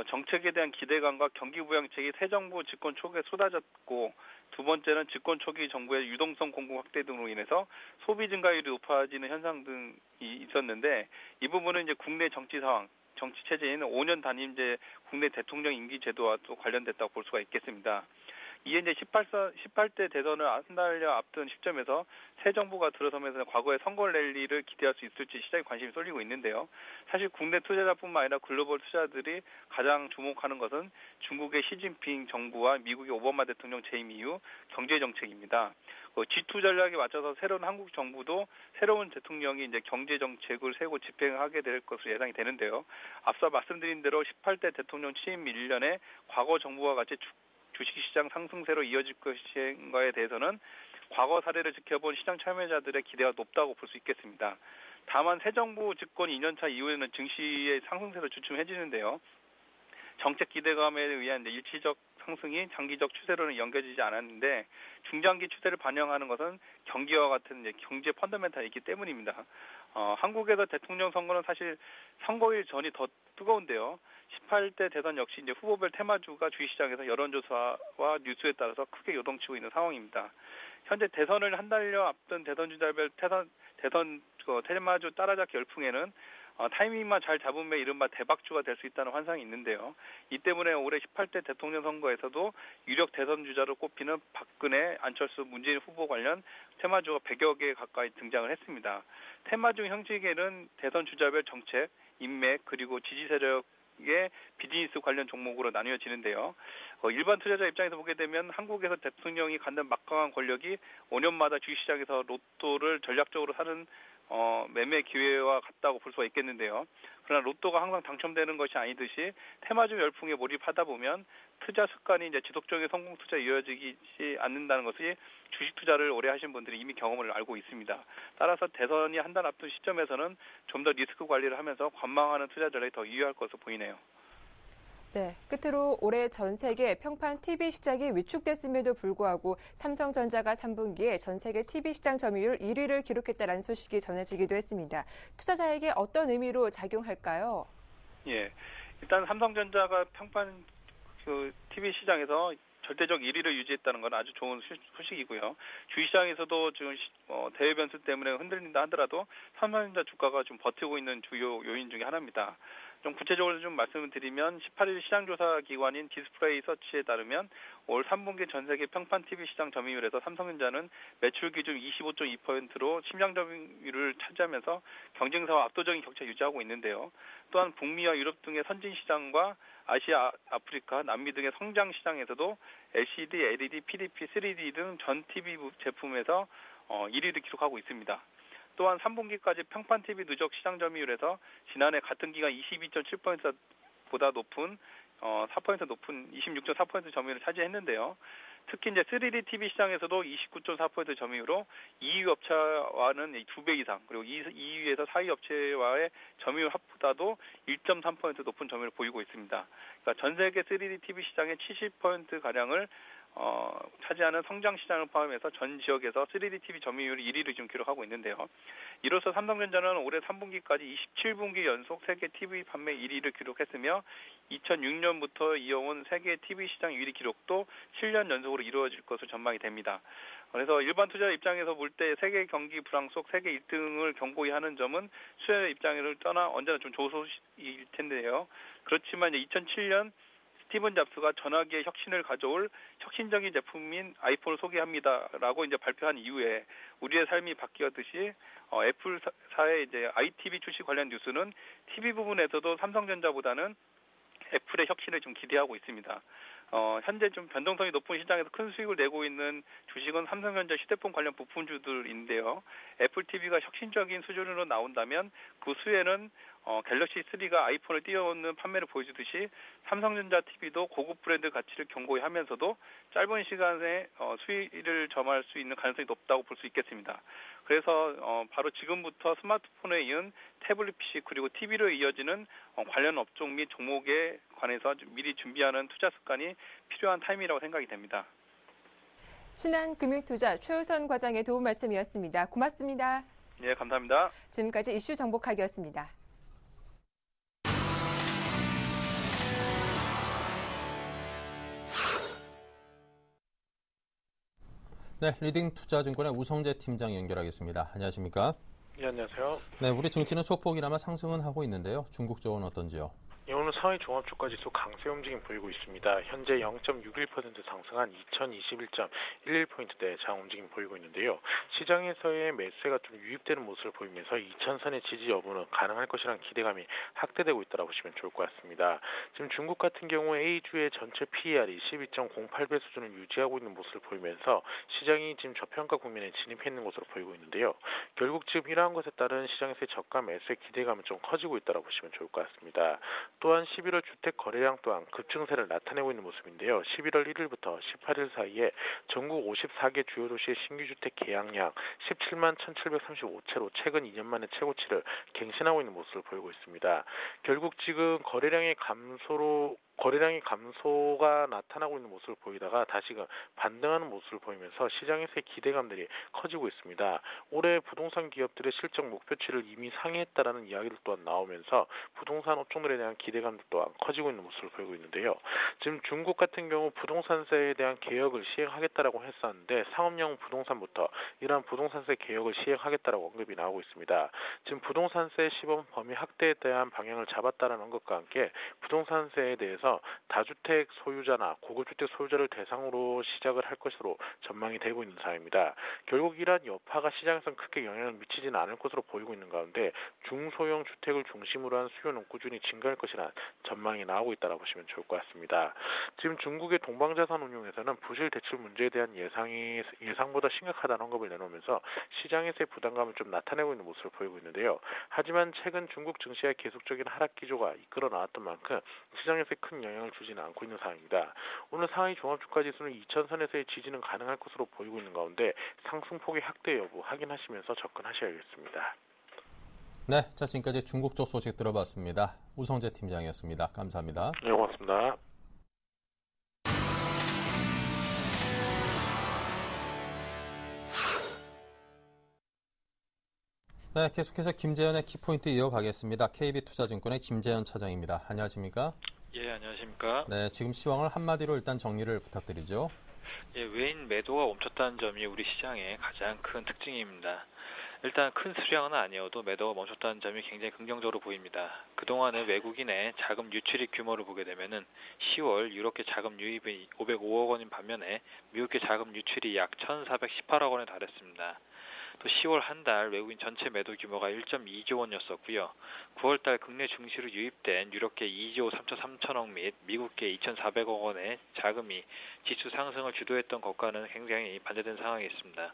정책에 대한 기대감과 경기 부양책이 새 정부 집권 초기에 쏟아졌고, 두 번째는 집권 초기 정부의 유동성 공급 확대 등으로 인해서 소비 증가율이 높아지는 현상 등이 있었는데, 이 부분은 이제 국내 정치 상황, 정치 체제인 5년 단임제 국내 대통령 임기 제도와 또 관련됐다고 볼 수가 있겠습니다. 이에 이제 18대 대선을 한 달여 앞둔 시점에서 새 정부가 들어서면서 과거의 선거 랠리를 기대할 수 있을지 시장에 관심이 쏠리고 있는데요. 사실 국내 투자자뿐만 아니라 글로벌 투자자들이 가장 주목하는 것은 중국의 시진핑 정부와 미국의 오바마 대통령 재임 이후 경제 정책입니다. G2 전략에 맞춰서 새로운 한국 정부도 새로운 대통령이 이제 경제 정책을 세우고 집행하게 될 것으로 예상이 되는데요. 앞서 말씀드린 대로 18대 대통령 취임 1년에 과거 정부와 같이 주식시장 상승세로 이어질 것인가에 대해서는 과거 사례를 지켜본 시장 참여자들의 기대가 높다고 볼 수 있겠습니다. 다만 새 정부 집권 2년차 이후에는 증시의 상승세로 주춤해지는데요. 정책 기대감에 의한 일시적 상승이 장기적 추세로는 연결되지 않았는데 중장기 추세를 반영하는 것은 경기와 같은 경제 펀더멘탈이 있기 때문입니다. 한국에서 대통령 선거는 사실 선거일 전이 더 뜨거운데요. 18대 대선 역시 이제 후보별 테마주가 주식시장에서 여론조사와 뉴스에 따라서 크게 요동치고 있는 상황입니다. 현재 대선을 한 달여 앞둔 대선 주자별 대선 테마주 따라잡기 열풍에는 타이밍만 잘 잡으면 이른바 대박주가 될 수 있다는 환상이 있는데요. 이 때문에 올해 18대 대통령 선거에서도 유력 대선 주자로 꼽히는 박근혜, 안철수, 문재인 후보 관련 테마주가 100여 개 가까이 등장을 했습니다. 테마주 형식에는 대선 주자별 정책, 인맥, 그리고 지지 세력의 비즈니스 관련 종목으로 나뉘어지는데요. 일반 투자자 입장에서 보게 되면 한국에서 대통령이 갖는 막강한 권력이 5년마다 주식시장에서 로또를 전략적으로 사는 매매 기회와 같다고 볼 수가 있겠는데요. 그러나 로또가 항상 당첨되는 것이 아니듯이 테마주 열풍에 몰입하다 보면 투자 습관이 이제 지속적인 성공 투자에 이어지지 않는다는 것이 주식 투자를 오래 하신 분들이 이미 경험을 알고 있습니다. 따라서 대선이 한 달 앞둔 시점에서는 좀 더 리스크 관리를 하면서 관망하는 투자 전략이 더 유효할 것으로 보이네요. 네, 끝으로 올해 전 세계 평판 TV 시장이 위축됐음에도 불구하고 삼성전자가 3분기에 전 세계 TV 시장 점유율 1위를 기록했다는 소식이 전해지기도 했습니다. 투자자에게 어떤 의미로 작용할까요? 예, 일단 삼성전자가 평판 TV 시장에서 절대적 1위를 유지했다는 건 아주 좋은 소식이고요. 주식시장에서도 지금 대외 변수 때문에 흔들린다 하더라도 삼성전자 주가가 좀 버티고 있는 주요 요인 중에 하나입니다. 좀 구체적으로 좀 말씀을 드리면 18일 시장조사 기관인 디스플레이 서치에 따르면 올 3분기 전 세계 평판 TV 시장 점유율에서 삼성전자는 매출 기준 25.2%로 시장 점유율을 차지하면서 경쟁사와 압도적인 격차 유지하고 있는데요. 또한 북미와 유럽 등의 선진 시장과 아시아, 아프리카, 남미 등의 성장 시장에서도 LCD, LED, PDP, 3D 등 전 TV 제품에서 1위를 기록하고 있습니다. 또한 3분기까지 평판 TV 누적 시장 점유율에서 지난해 같은 기간 22.7%보다 높은 4% 높은 26.4% 점유율을 차지했는데요. 특히 이제 3D TV 시장에서도 29.4% 점유율로 2위 업체와는 2배 이상, 그리고 2위에서 4위 업체와의 점유율 합보다도 1.3% 높은 점유율을 보이고 있습니다. 그러니까 전 세계 3D TV 시장의 70% 가량을 차지하는 성장 시장을 포함해서 전 지역에서 3D TV 점유율 1위를 지금 기록하고 있는데요. 이로써 삼성전자는 올해 3분기까지 27분기 연속 세계 TV 판매 1위를 기록했으며 2006년부터 이어온 세계 TV 시장 1위 기록도 7년 연속으로 이루어질 것으로 전망이 됩니다. 그래서 일반 투자자 입장에서 볼 때 세계 경기 불황 속 세계 1등을 경고히 하는 점은 수혜자 입장을 떠나 언제나 좀 조소일 텐데요. 그렇지만 이제 2007년 스티븐 잡스가 전화기의 혁신을 가져올 혁신적인 제품인 아이폰을 소개합니다라고 이제 발표한 이후에 우리의 삶이 바뀌었듯이 애플사의 이제 iTV 출시 관련 뉴스는 TV 부분에서도 삼성전자보다는 애플의 혁신을 좀 기대하고 있습니다. 현재 좀 변동성이 높은 시장에서 큰 수익을 내고 있는 주식은 삼성전자 휴대폰 관련 부품주들인데요. 애플 TV가 혁신적인 수준으로 나온다면 그 수혜는 갤럭시 3가 아이폰을 뛰어넘는 판매를 보여주듯이 삼성전자 TV도 고급 브랜드 가치를 경고히 하면서도 짧은 시간에 수익을 점할 수 있는 가능성이 높다고 볼 수 있겠습니다. 그래서 바로 지금부터 스마트폰에 이은 태블릿 PC 그리고 TV로 이어지는 관련 업종 및 종목에 관해서 미리 준비하는 투자 습관이 필요한 타임이라고 생각이 됩니다. 신한금융투자 최우선 과장의 도움 말씀이었습니다. 고맙습니다. 네, 감사합니다. 지금까지 이슈 정보카기였습니다. 네, 리딩투자증권의 우성재 팀장 연결하겠습니다. 안녕하십니까? 네, 안녕하세요. 네, 우리 증시는 소폭이나마 상승은 하고 있는데요. 중국 쪽은 어떤지요? 오늘 상하이 종합주가지수 강세 움직임 보이고 있습니다. 현재 0.61% 상승한 2021.11포인트대 장 움직임 보이고 있는데요. 시장에서의 매수세가 좀 유입되는 모습을 보이면서 2000선의 지지 여부는 가능할 것이라는 기대감이 확대되고 있다고 보시면 좋을 것 같습니다. 지금 중국 같은 경우 A주의 전체 PER이 12.08배 수준을 유지하고 있는 모습을 보이면서 시장이 지금 저평가 국면에 진입해 있는 것으로 보이고 있는데요. 결국 지금 이러한 것에 따른 시장에서의 저가 매수의 기대감은 좀 커지고 있다고 보시면 좋을 것 같습니다. 또한 11월 주택 거래량 또한 급증세를 나타내고 있는 모습인데요. 11월 1일부터 18일 사이에 전국 54개 주요 도시의 신규 주택 계약량 17만 1,735채로 최근 2년 만에 최고치를 갱신하고 있는 모습을 보이고 있습니다. 결국 지금 거래량의 감소가 나타나고 있는 모습을 보이다가 다시금 반등하는 모습을 보이면서 시장에서의 기대감들이 커지고 있습니다. 올해 부동산 기업들의 실적 목표치를 이미 상회했다라는 이야기들 또한 나오면서 부동산 업종들에 대한 기대감도 또한 커지고 있는 모습을 보이고 있는데요. 지금 중국 같은 경우 부동산세에 대한 개혁을 시행하겠다라고 했었는데 상업용 부동산부터 이러한 부동산세 개혁을 시행하겠다라고 언급이 나오고 있습니다. 지금 부동산세 시범 범위 확대에 대한 방향을 잡았다는 언급과 함께 부동산세에 대해서 다주택 소유자나 고급주택 소유자를 대상으로 시작을 할 것으로 전망이 되고 있는 상황입니다. 결국 이러한 여파가 시장에서는 크게 영향을 미치지는 않을 것으로 보이고 있는 가운데 중소형 주택을 중심으로 한 수요는 꾸준히 증가할 것이라는 전망이 나오고 있다고 보시면 좋을 것 같습니다. 지금 중국의 동방자산운용에서는 부실 대출 문제에 대한 예상이 예상보다 심각하다는 언급을 내놓으면서 시장에서의 부담감을 좀 나타내고 있는 모습을 보이고 있는데요. 하지만 최근 중국 증시의 계속적인 하락 기조가 이끌어 나왔던 만큼 시장에서의 큰 영향을 주지는 않고 있는 상황입니다. 오늘 상하이 종합주가지수는 2000선에서의 지지는 가능할 것으로 보이고 있는 가운데 상승폭의 확대 여부 확인하시면서 접근하셔야겠습니다. 네, 자 지금까지 중국 쪽 소식 들어봤습니다. 우성재 팀장이었습니다. 감사합니다. 네, 고맙습니다. 네, 계속해서 김재현의 키포인트 이어가겠습니다. KB투자증권의 김재현 차장입니다. 안녕하십니까? 예, 안녕하십니까? 네, 지금 시황을 한마디로 일단 정리를 부탁드리죠. 예, 외인 매도가 멈췄다는 점이 우리 시장의 가장 큰 특징입니다. 일단 큰 수량은 아니어도 매도가 멈췄다는 점이 굉장히 긍정적으로 보입니다. 그동안은 외국인의 자금 유출입 규모를 보게 되면은 10월 유럽계 자금 유입이 505억 원인 반면에 미국계 자금 유출이 약 1,418억 원에 달했습니다. 또 10월 한 달 외국인 전체 매도 규모가 1.2조 원이었었고요. 9월 달 국내 증시로 유입된 유럽계 2조 3,3천억 및 미국계 2,400억 원의 자금이 지수 상승을 주도했던 것과는 굉장히 반대된 상황이 있습니다.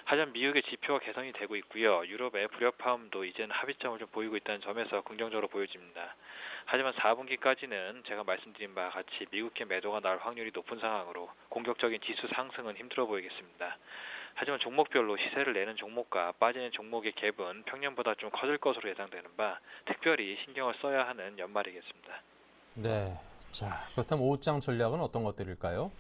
하지만 미국의 지표가 개선이 되고 있고요. 유럽의 불협화음도 이제는 합의점을 좀 보이고 있다는 점에서 긍정적으로 보여집니다. 하지만 4분기까지는 제가 말씀드린 바와 같이 미국계 매도가 나올 확률이 높은 상황으로 공격적인 지수 상승은 힘들어 보이겠습니다. 하지만 종목별로 시세를 내는 종목과 빠지는 종목의 갭은 평년보다 좀 커질 것으로 예상되는 바 특별히 신경을 써야 하는 연말이겠습니다. 네, 자 그렇다면 오후장 전략은 어떤 것들일까요?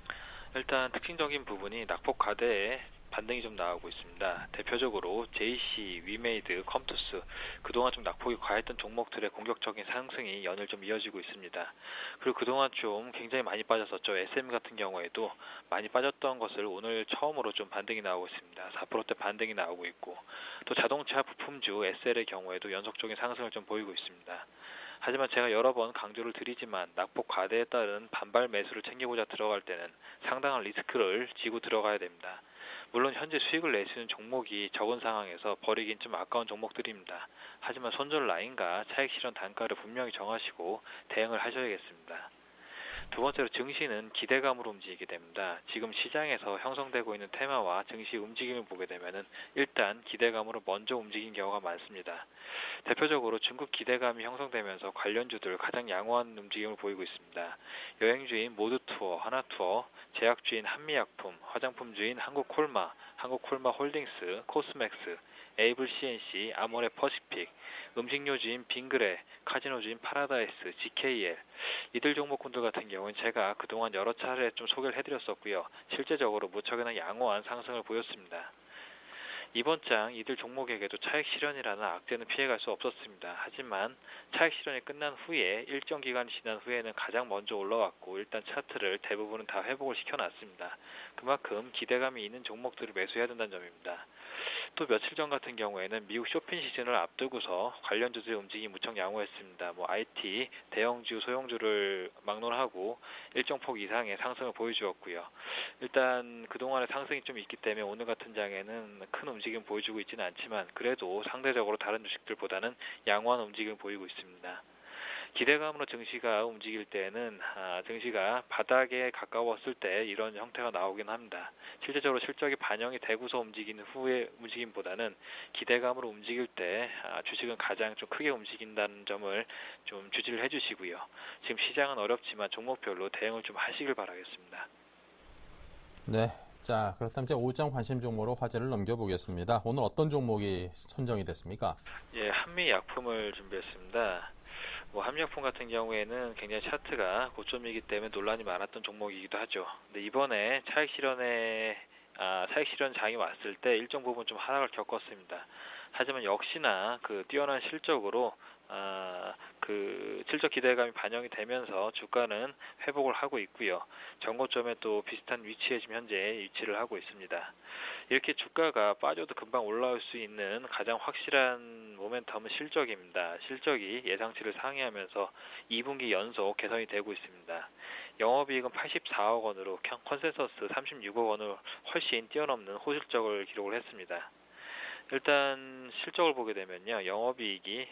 일단 특징적인 부분이 낙폭 과대에 반등이 좀 나오고 있습니다. 대표적으로 JC, 위메이드, 컴투스 그동안 좀 낙폭이 과했던 종목들의 공격적인 상승이 연일 좀 이어지고 있습니다. 그리고 그동안 좀 굉장히 많이 빠졌었죠. SM 같은 경우에도 많이 빠졌던 것을 오늘 처음으로 좀 반등이 나오고 있습니다. 4%대 반등이 나오고 있고 또 자동차 부품주 SL의 경우에도 연속적인 상승을 좀 보이고 있습니다. 하지만 제가 여러 번 강조를 드리지만 낙폭 과대에 따른 반발 매수를 챙기고자 들어갈 때는 상당한 리스크를 지고 들어가야 됩니다. 물론 현재 수익을 낼 수 있는 종목이 적은 상황에서 버리긴 좀 아까운 종목들입니다. 하지만 손절 라인과 차익 실현 단가를 분명히 정하시고 대응을 하셔야겠습니다. 두 번째로 증시는 기대감으로 움직이게 됩니다. 지금 시장에서 형성되고 있는 테마와 증시 움직임을 보게 되면은 일단 기대감으로 먼저 움직인 경우가 많습니다. 대표적으로 중국 기대감이 형성되면서 관련주들 가장 양호한 움직임을 보이고 있습니다. 여행주인 모두투어, 하나투어, 제약주인 한미약품, 화장품주인 한국콜마, 한국콜마홀딩스, 코스맥스, 에이블 CNC, 아모레 퍼시픽, 음식료주인 빙그레, 카지노주인 파라다이스, GKL 이들 종목군들 같은 경우는 제가 그동안 여러 차례 좀 소개를 해드렸었고요. 실제적으로 무척이나 양호한 상승을 보였습니다. 이번 장 이들 종목에게도 차익 실현이라는 악재는 피해갈 수 없었습니다. 하지만 차익 실현이 끝난 후에 일정 기간이 지난 후에는 가장 먼저 올라왔고 일단 차트를 대부분은 다 회복을 시켜놨습니다. 그만큼 기대감이 있는 종목들을 매수해야 된다는 점입니다. 또 또 며칠 전 같은 경우에는 미국 쇼핑 시즌을 앞두고서 관련주들의 움직임이 무척 양호했습니다. IT, 대형주, 소형주를 막론하고 일정 폭 이상의 상승을 보여주었고요. 일단 그동안의 상승이 좀 있기 때문에 오늘 같은 장에는 큰 움직임 보여주고 있지는 않지만 그래도 상대적으로 다른 주식들보다는 양호한 움직임을 보이고 있습니다. 기대감으로 증시가 움직일 때는 증시가 바닥에 가까웠을 때 이런 형태가 나오긴 합니다. 실제적으로 실적이 반영이 되고서 움직이는 후의 움직임보다는 기대감으로 움직일 때 주식은 가장 좀 크게 움직인다는 점을 좀 주지를 해주시고요. 지금 시장은 어렵지만 종목별로 대응을 좀 하시길 바라겠습니다. 네. 자, 그렇다면 이제 오장 관심 종목으로 화제를 넘겨보겠습니다. 오늘 어떤 종목이 선정이 됐습니까? 예, 한미약품을 준비했습니다. 한미약품 같은 경우에는 굉장히 차트가 고점이기 때문에 논란이 많았던 종목이기도 하죠. 근데 이번에 차익 실현 장이 왔을 때 일정 부분 좀 하락을 겪었습니다. 하지만 역시나 그 뛰어난 실적으로 그 실적 기대감이 반영이 되면서 주가는 회복을 하고 있고요. 전고점에 또 비슷한 위치에 지금 현재 위치를 하고 있습니다. 이렇게 주가가 빠져도 금방 올라올 수 있는 가장 확실한 모멘텀은 실적입니다. 실적이 예상치를 상회하면서 2분기 연속 개선이 되고 있습니다. 영업이익은 84억 원으로 컨센서스 36억 원을 훨씬 뛰어넘는 호실적을 기록을 했습니다. 일단 실적을 보게 되면요, 영업이익이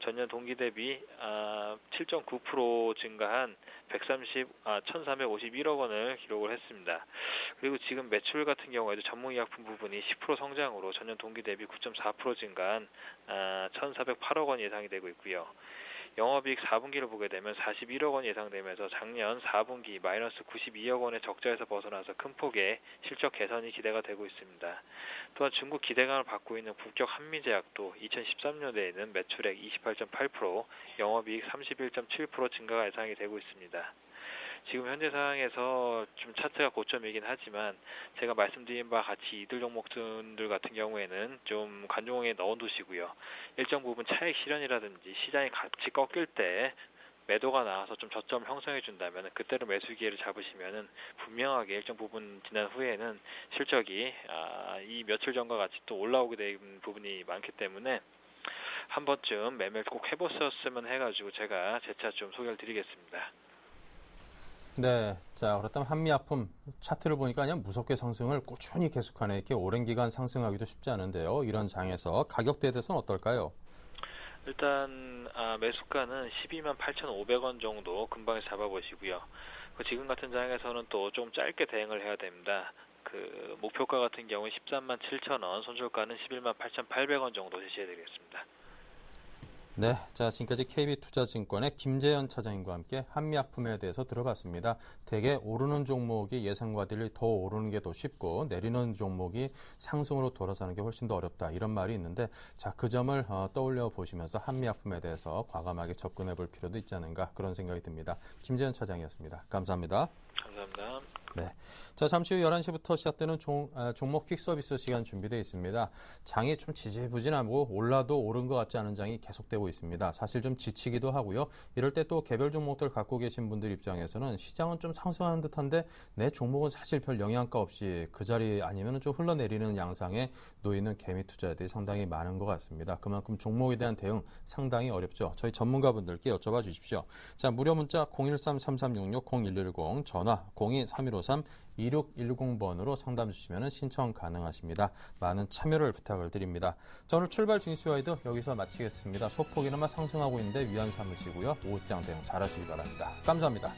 전년 동기 대비 7.9% 증가한 1,351억 원을 기록을 했습니다. 그리고 지금 매출 같은 경우에도 전문의약품 부분이 10% 성장으로 전년 동기 대비 9.4% 증가한 1,408억 원 예상이 되고 있고요. 영업이익 4분기를 보게 되면 41억 원 예상되면서 작년 4분기 마이너스 92억 원의 적자에서 벗어나서 큰 폭의 실적 개선이 기대가 되고 있습니다. 또한 중국 기대감을 받고 있는 국적 한미제약도 2013년에는 매출액 28.8%, 영업이익 31.7% 증가가 예상이 되고 있습니다. 지금 현재 상황에서 좀 차트가 고점이긴 하지만 제가 말씀드린 바와 같이 이들 종목들 같은 경우에는 좀 관종에 넣어두시고요. 일정 부분 차익 실현이라든지 시장이 같이 꺾일 때 매도가 나와서 좀 저점 형성해 준다면 그때로 매수 기회를 잡으시면은 분명하게 일정 부분 지난 후에는 실적이 이 며칠 전과 같이 또 올라오게 된 부분이 많기 때문에 한 번쯤 매매를 꼭 해보셨으면 해가지고 제가 재차 좀 소개를 드리겠습니다. 네, 자 그렇다면 한미약품 차트를 보니까 그냥 무섭게 상승을 꾸준히 계속하네. 이렇게 오랜 기간 상승하기도 쉽지 않은데요. 이런 장에서 가격대에 대해서는 어떨까요? 일단 매수가는 128,500원 8,500원 정도 근방에 잡아보시고요. 지금 같은 장에서는 또 좀 짧게 대응을 해야 됩니다. 그 목표가 같은 경우는 137,000원, 손절가는 118,800원 정도 제시해드리겠습니다. 네, 자 지금까지 KB투자증권의 김재현 차장님과 함께 한미약품에 대해서 들어봤습니다. 대개 오르는 종목이 예상과 달리 더 오르는 게 더 쉽고 내리는 종목이 상승으로 돌아서는 게 훨씬 더 어렵다 이런 말이 있는데 자, 그 점을 떠올려 보시면서 한미약품에 대해서 과감하게 접근해 볼 필요도 있지 않은가 그런 생각이 듭니다. 김재현 차장이었습니다. 감사합니다. 감사합니다. 네. 자, 잠시 후 11시부터 시작되는 종목 퀵 서비스 시간 준비되어 있습니다. 장이 좀 지지부진하고 올라도 오른 것 같지 않은 장이 계속되고 있습니다. 사실 좀 지치기도 하고요. 이럴 때 또 개별 종목들 갖고 계신 분들 입장에서는 시장은 좀 상승하는 듯한데 내 종목은 사실 별 영향가 없이 그 자리 아니면 좀 흘러내리는 양상에 놓이는 개미 투자자들이 상당히 많은 것 같습니다. 그만큼 종목에 대한 대응 상당히 어렵죠. 저희 전문가분들께 여쭤봐 주십시오. 자, 무료 문자 013-3366-0110 전화 02-315-3-2610번으로 상담 주시면 신청 가능하십니다. 많은 참여를 부탁을 드립니다. 자, 오늘 출발 증시와이드 여기서 마치겠습니다. 소폭이나마 상승하고 있는데 위안 삼으시고요. 오후장 대응 잘하시기 바랍니다. 감사합니다.